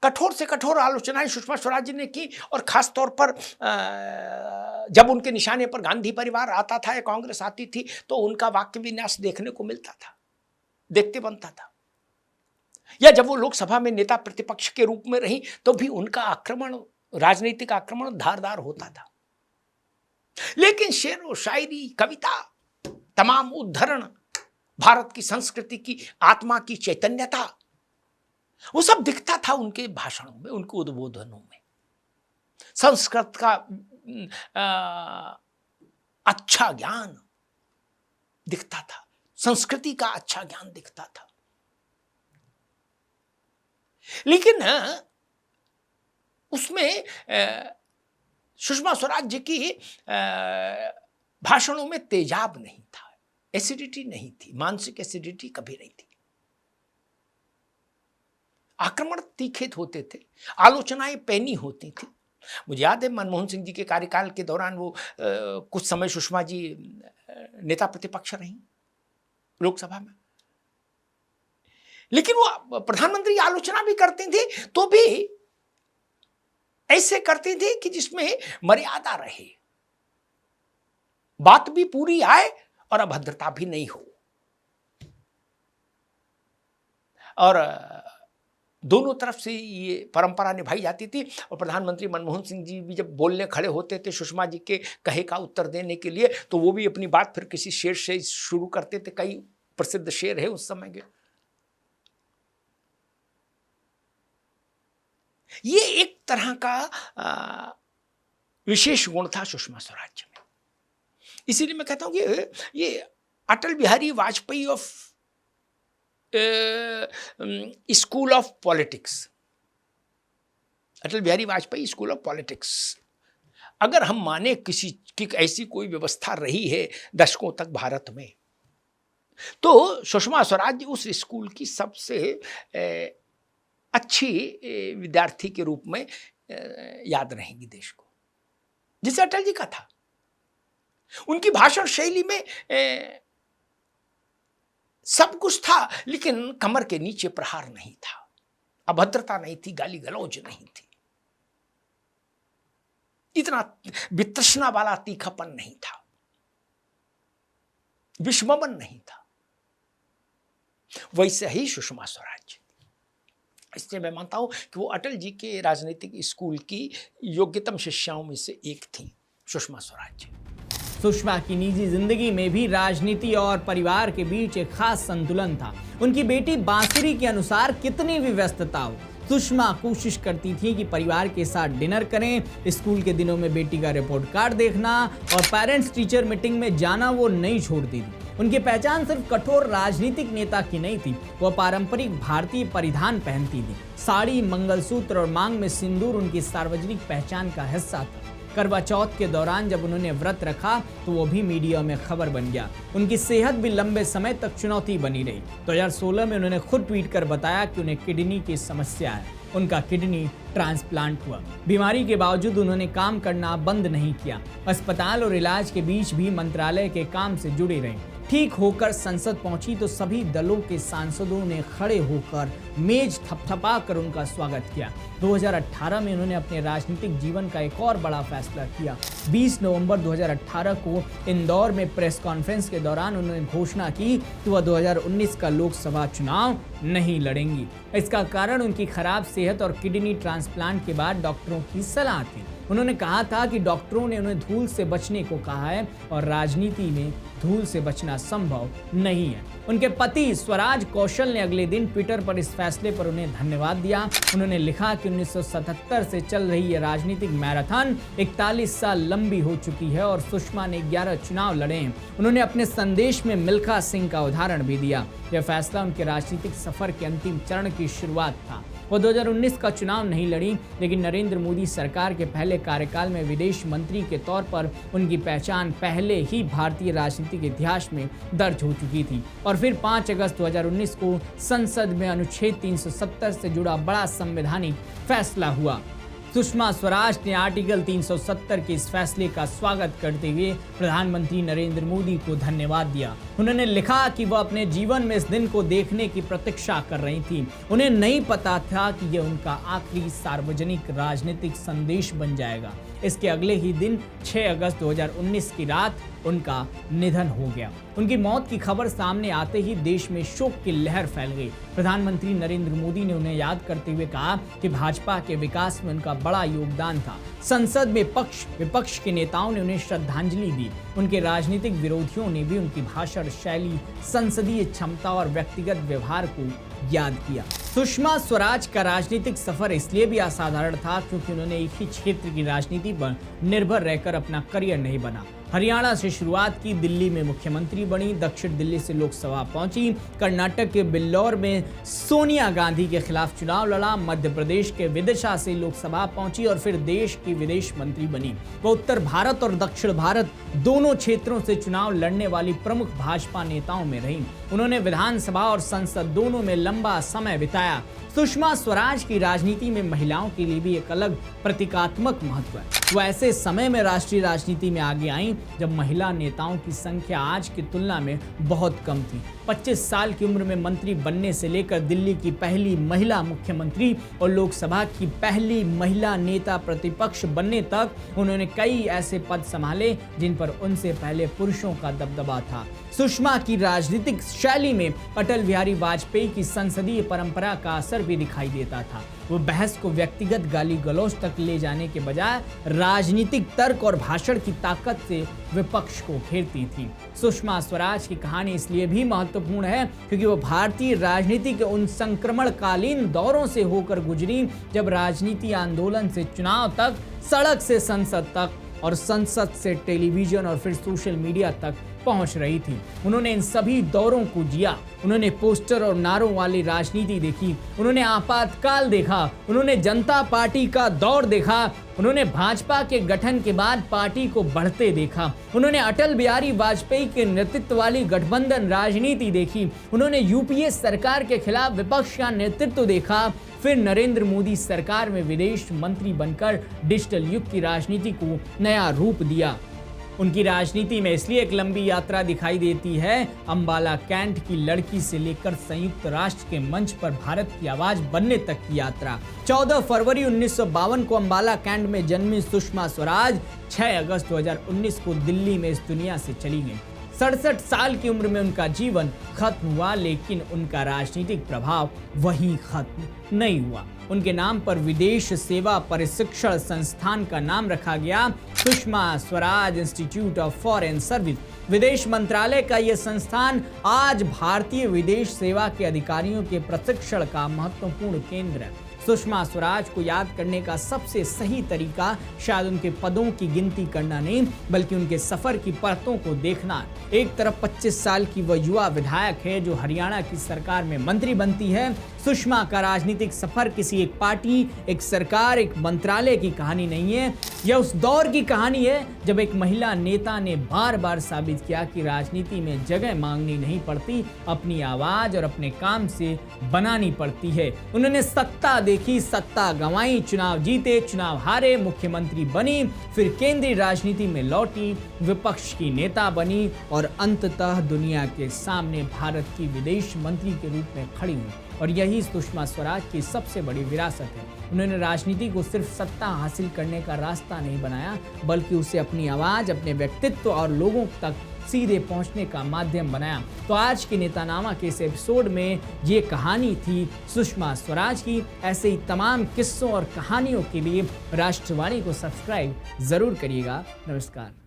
कठोर से कठोर आलोचनाएं सुषमा स्वराज ने की और खास तौर पर जब उनके निशाने पर गांधी परिवार आता था या कांग्रेस आती थी तो उनका वाक्य विन्यास देखने को मिलता था, देखते बनता था। या जब वो लोकसभा में नेता प्रतिपक्ष के रूप में रही तो भी उनका आक्रमण, राजनीतिक आक्रमण धारदार होता था। लेकिन शेर व शायरी, कविता, तमाम उद्धरण, भारत की संस्कृति की आत्मा की चैतन्यता, वो सब दिखता था उनके भाषणों में, उनके उद्बोधनों में। संस्कृत का अच्छा ज्ञान दिखता था, संस्कृति का अच्छा ज्ञान दिखता था। लेकिन उसमें सुषमा स्वराज जी की भाषणों में तेजाब नहीं था, एसिडिटी नहीं थी, मानसिक एसिडिटी कभी नहीं थी। आक्रमण तीखे होते थे, आलोचनाएं पैनी होती थी। मुझे याद है मनमोहन सिंह जी के कार्यकाल के दौरान वो कुछ समय सुषमा जी नेता प्रतिपक्ष रही लोकसभा में, लेकिन वो प्रधानमंत्री आलोचना भी करती थी तो भी ऐसे करती थी कि जिसमें मर्यादा रहे, बात भी पूरी आए और अभद्रता भी नहीं हो। और दोनों तरफ से ये परंपरा निभाई जाती थी। और प्रधानमंत्री मनमोहन सिंह जी भी जब बोलने खड़े होते थे सुषमा जी के कहे का उत्तर देने के लिए, तो वो भी अपनी बात फिर किसी शेर से शुरू करते थे। कई प्रसिद्ध शेर है उस समय के। ये एक तरह का विशेष गुण था सुषमा स्वराज में। इसीलिए मैं कहता हूं कि ये Atal Bihari Vajpayee of school of politics, Atal Bihari Vajpayee school of politics, अगर हम माने किसी की ऐसी कोई व्यवस्था रही है दशकों तक भारत में, तो सुषमा स्वराज उस स्कूल की सबसे अच्छी विद्यार्थी के रूप में याद रहेंगी देश को, जिसे अटल जी का था। उनकी भाषण शैली में सब कुछ था, लेकिन कमर के नीचे प्रहार नहीं था, अभद्रता नहीं थी, गाली गलौज नहीं थी, इतना वितृष्णा वाला तीखापन नहीं था, विषमन नहीं था। वैसे ही सुषमा स्वराज। इसलिए मैं मानता हूं कि वो अटल जी के राजनीतिक स्कूल की योग्यतम शिष्याओं में से एक थी सुषमा स्वराज। सुषमा की निजी जिंदगी में भी राजनीति और परिवार के बीच एक खास संतुलन था। उनकी बेटी बांसुरी के अनुसार कितनी भी व्यस्तता हो, सुषमा कोशिश करती थी कि परिवार के साथ डिनर करें। स्कूल के दिनों में बेटी का रिपोर्ट कार्ड देखना और पेरेंट्स टीचर मीटिंग में जाना वो नहीं छोड़ती थी। उनकी पहचान सिर्फ कठोर राजनीतिक नेता की नहीं थी, वो पारंपरिक भारतीय परिधान पहनती थी। साड़ी, मंगलसूत्र और मांग में सिंदूर उनकी सार्वजनिक पहचान का हिस्सा था। करवा चौथ के दौरान जब उन्होंने व्रत रखा तो वो भी मीडिया में खबर बन गया। उनकी सेहत भी लंबे समय तक चुनौती बनी रही। 2016 में उन्होंने खुद ट्वीट कर बताया कि उन्हें किडनी की समस्या है। उनका किडनी ट्रांसप्लांट हुआ। बीमारी के बावजूद उन्होंने काम करना बंद नहीं किया। अस्पताल और इलाज के बीच भी मंत्रालय के काम से जुड़ी रहीं। ठीक होकर संसद पहुंची तो सभी दलों के सांसदों ने खड़े होकर मेज थपथपा कर उनका स्वागत किया। 2018 में उन्होंने अपने राजनीतिक जीवन का एक और बड़ा फैसला किया। 20 नवंबर 2018 को इंदौर में प्रेस कॉन्फ्रेंस के दौरान उन्होंने घोषणा की कि वह 2019 का लोकसभा चुनाव नहीं लड़ेंगी। इसका कारण उनकी खराब सेहत और किडनी ट्रांसप्लांट के बाद डॉक्टरों की सलाह थी। उन्होंने कहा था कि डॉक्टरों ने उन्हें धूल से बचने को कहा है और राजनीति में धूल से बचना संभव नहीं है। उनके पति स्वराज कौशल ने अगले दिन ट्विटर पर इस फैसले पर उन्हें धन्यवाद दिया। उन्होंने लिखा कि 1977 से चल रही ये राजनीतिक मैराथन 41 साल लंबी हो चुकी है और सुषमा ने 11 चुनाव लड़े हैं। उन्होंने अपने संदेश में मिल्खा सिंह का उदाहरण भी दिया। यह फैसला उनके राजनीतिक सफर के अंतिम चरण की शुरुआत था। वो 2019 का चुनाव नहीं लड़ी, लेकिन नरेंद्र मोदी सरकार के पहले कार्यकाल में विदेश मंत्री के तौर पर उनकी पहचान पहले ही भारतीय राजनीतिक इतिहास में दर्ज हो चुकी थी। और फिर 5 अगस्त 2019 को संसद में अनुच्छेद 370 से जुड़ा बड़ा संवैधानिक फैसला हुआ। सुषमा स्वराज ने आर्टिकल 370 के इस फैसले का स्वागत करते हुए प्रधानमंत्री नरेंद्र मोदी को धन्यवाद दिया। उन्होंने लिखा कि वह अपने जीवन में इस दिन को देखने की प्रतीक्षा कर रही थी। उन्हें नहीं पता था कि यह उनका आखिरी सार्वजनिक राजनीतिक संदेश बन जाएगा। इसके अगले ही दिन 6 अगस्त 2019 की रात उनका निधन हो गया। उनकी मौत की खबर सामने आते ही देश में शोक की लहर फैल गई। प्रधानमंत्री नरेंद्र मोदी ने उन्हें याद करते हुए कहा कि भाजपा के विकास में उनका बड़ा योगदान था। संसद में पक्ष विपक्ष के नेताओं ने उन्हें श्रद्धांजलि दी। उनके राजनीतिक विरोधियों ने भी उनकी भाषण शैली, संसदीय क्षमता और व्यक्तिगत व्यवहार को याद किया। सुषमा स्वराज का राजनीतिक सफर इसलिए भी असाधारण था क्योंकि उन्होंने एक ही क्षेत्र की राजनीति पर निर्भर रहकर अपना करियर नहीं बना। हरियाणा से शुरुआत की, दिल्ली में मुख्यमंत्री बनी, दक्षिण दिल्ली से लोकसभा पहुंची, कर्नाटक के बिल्लौर में सोनिया गांधी के खिलाफ चुनाव लड़ा, मध्य प्रदेश के विदिशा से लोकसभा पहुंची और फिर देश की विदेश मंत्री बनी। वो उत्तर भारत और दक्षिण भारत दोनों क्षेत्रों से चुनाव लड़ने वाली प्रमुख भाजपा नेताओं में रही। उन्होंने विधानसभा और संसद दोनों में लंबा समय बिताया। सुषमा स्वराज की राजनीति में महिलाओं के लिए भी एक अलग प्रतीकात्मक महत्व है। वो ऐसे समय में राष्ट्रीय राजनीति में आगे आईं जब महिला नेताओं की संख्या आज की तुलना में बहुत कम थी। 25 साल की उम्र में मंत्री बनने से लेकर दिल्ली की पहली महिला मुख्यमंत्री और लोकसभा की पहली महिला नेता प्रतिपक्ष बनने तक उन्होंने कई ऐसे पद संभाले जिन पर उनसे पहले पुरुषों का दबदबा था। सुषमा की राजनीतिक शैली में अटल बिहारी वाजपेयी की संसदीय परंपरा का असर भी दिखाई देता था। वो बहस को व्यक्तिगत गाली गलौज तक ले जाने के बजाय राजनीतिक तर्क और भाषण की ताकत से विपक्ष को घेरती थी। सुषमा स्वराज की कहानी इसलिए भी महत्वपूर्ण है क्योंकि वो भारतीय राजनीति के उन संक्रमणकालीन दौरों से होकर गुजरी जब राजनीति आंदोलन से चुनाव तक, सड़क से संसद तक और संसद से टेलीविजन और फिर सोशल मीडिया तक पहुंच रही थी। उन्होंने इन सभी दौरों को जिया। उन्होंने पोस्टर और नारों वाली राजनीति देखी, उन्होंने आपातकाल देखा, उन्होंने जनता पार्टी का दौर देखा, उन्होंने भाजपा के गठन के बाद पार्टी को बढ़ते देखा, उन्होंने अटल बिहारी वाजपेयी के नेतृत्व वाली गठबंधन राजनीति देखी, उन्होंने यूपीए सरकार के खिलाफ विपक्ष का नेतृत्व देखा, फिर नरेंद्र मोदी सरकार में विदेश मंत्री बनकर डिजिटल युग की राजनीति को नया रूप दिया। उनकी राजनीति में इसलिए एक लंबी यात्रा दिखाई देती है। अंबाला कैंट की लड़की से लेकर संयुक्त राष्ट्र के मंच पर भारत की आवाज बनने तक की यात्रा। 14 फरवरी 1952 को अंबाला कैंट में जन्मी सुषमा स्वराज 6 अगस्त 2019 को दिल्ली में इस दुनिया से चली गई। 67 साल की उम्र में उनका जीवन खत्म हुआ, लेकिन उनका राजनीतिक प्रभाव वहीं खत्म नहीं हुआ। उनके नाम पर विदेश सेवा प्रशिक्षण संस्थान का नाम रखा गया, Sushma Swaraj institute of foreign service. विदेश मंत्रालय का यह संस्थान आज भारतीय विदेश सेवा के अधिकारियों के प्रशिक्षण का महत्वपूर्ण केंद्र है। सुषमा स्वराज को याद करने का सबसे सही तरीका शायद उनके पदों की गिनती करना नहीं, बल्कि उनके सफर की परतों को देखना। एक तरफ 25 साल की वह युवा विधायक है जो हरियाणा की सरकार में मंत्री बनती है। सुषमा का राजनीतिक सफर किसी एक पार्टी, एक सरकार, एक मंत्रालय की कहानी नहीं है। यह उस दौर की कहानी है जब एक महिला नेता ने बार बार साबित किया कि राजनीति में जगह मांगनी नहीं पड़ती, अपनी आवाज और अपने काम से बनानी पड़ती है। उन्होंने सत्ता देखी, सत्ता गंवाई, चुनाव जीते, चुनाव हारे, मुख्यमंत्री बनी, फिर केंद्रीय राजनीति में लौटी, विपक्ष की नेता बनी और अंततः दुनिया के सामने भारत की विदेश मंत्री के रूप में खड़ी हुई। और यही सुषमा स्वराज की सबसे बड़ी विरासत है। उन्होंने राजनीति को सिर्फ सत्ता हासिल करने का रास्ता नहीं बनाया, बल्कि उसे अपनी आवाज, अपने व्यक्तित्व और लोगों तक सीधे पहुंचने का माध्यम बनाया। तो आज के नेतानामा के इस एपिसोड में ये कहानी थी सुषमा स्वराज की। ऐसे ही तमाम किस्सों और कहानियों के लिए राष्ट्रवाणी को सब्सक्राइब जरूर करिएगा। नमस्कार।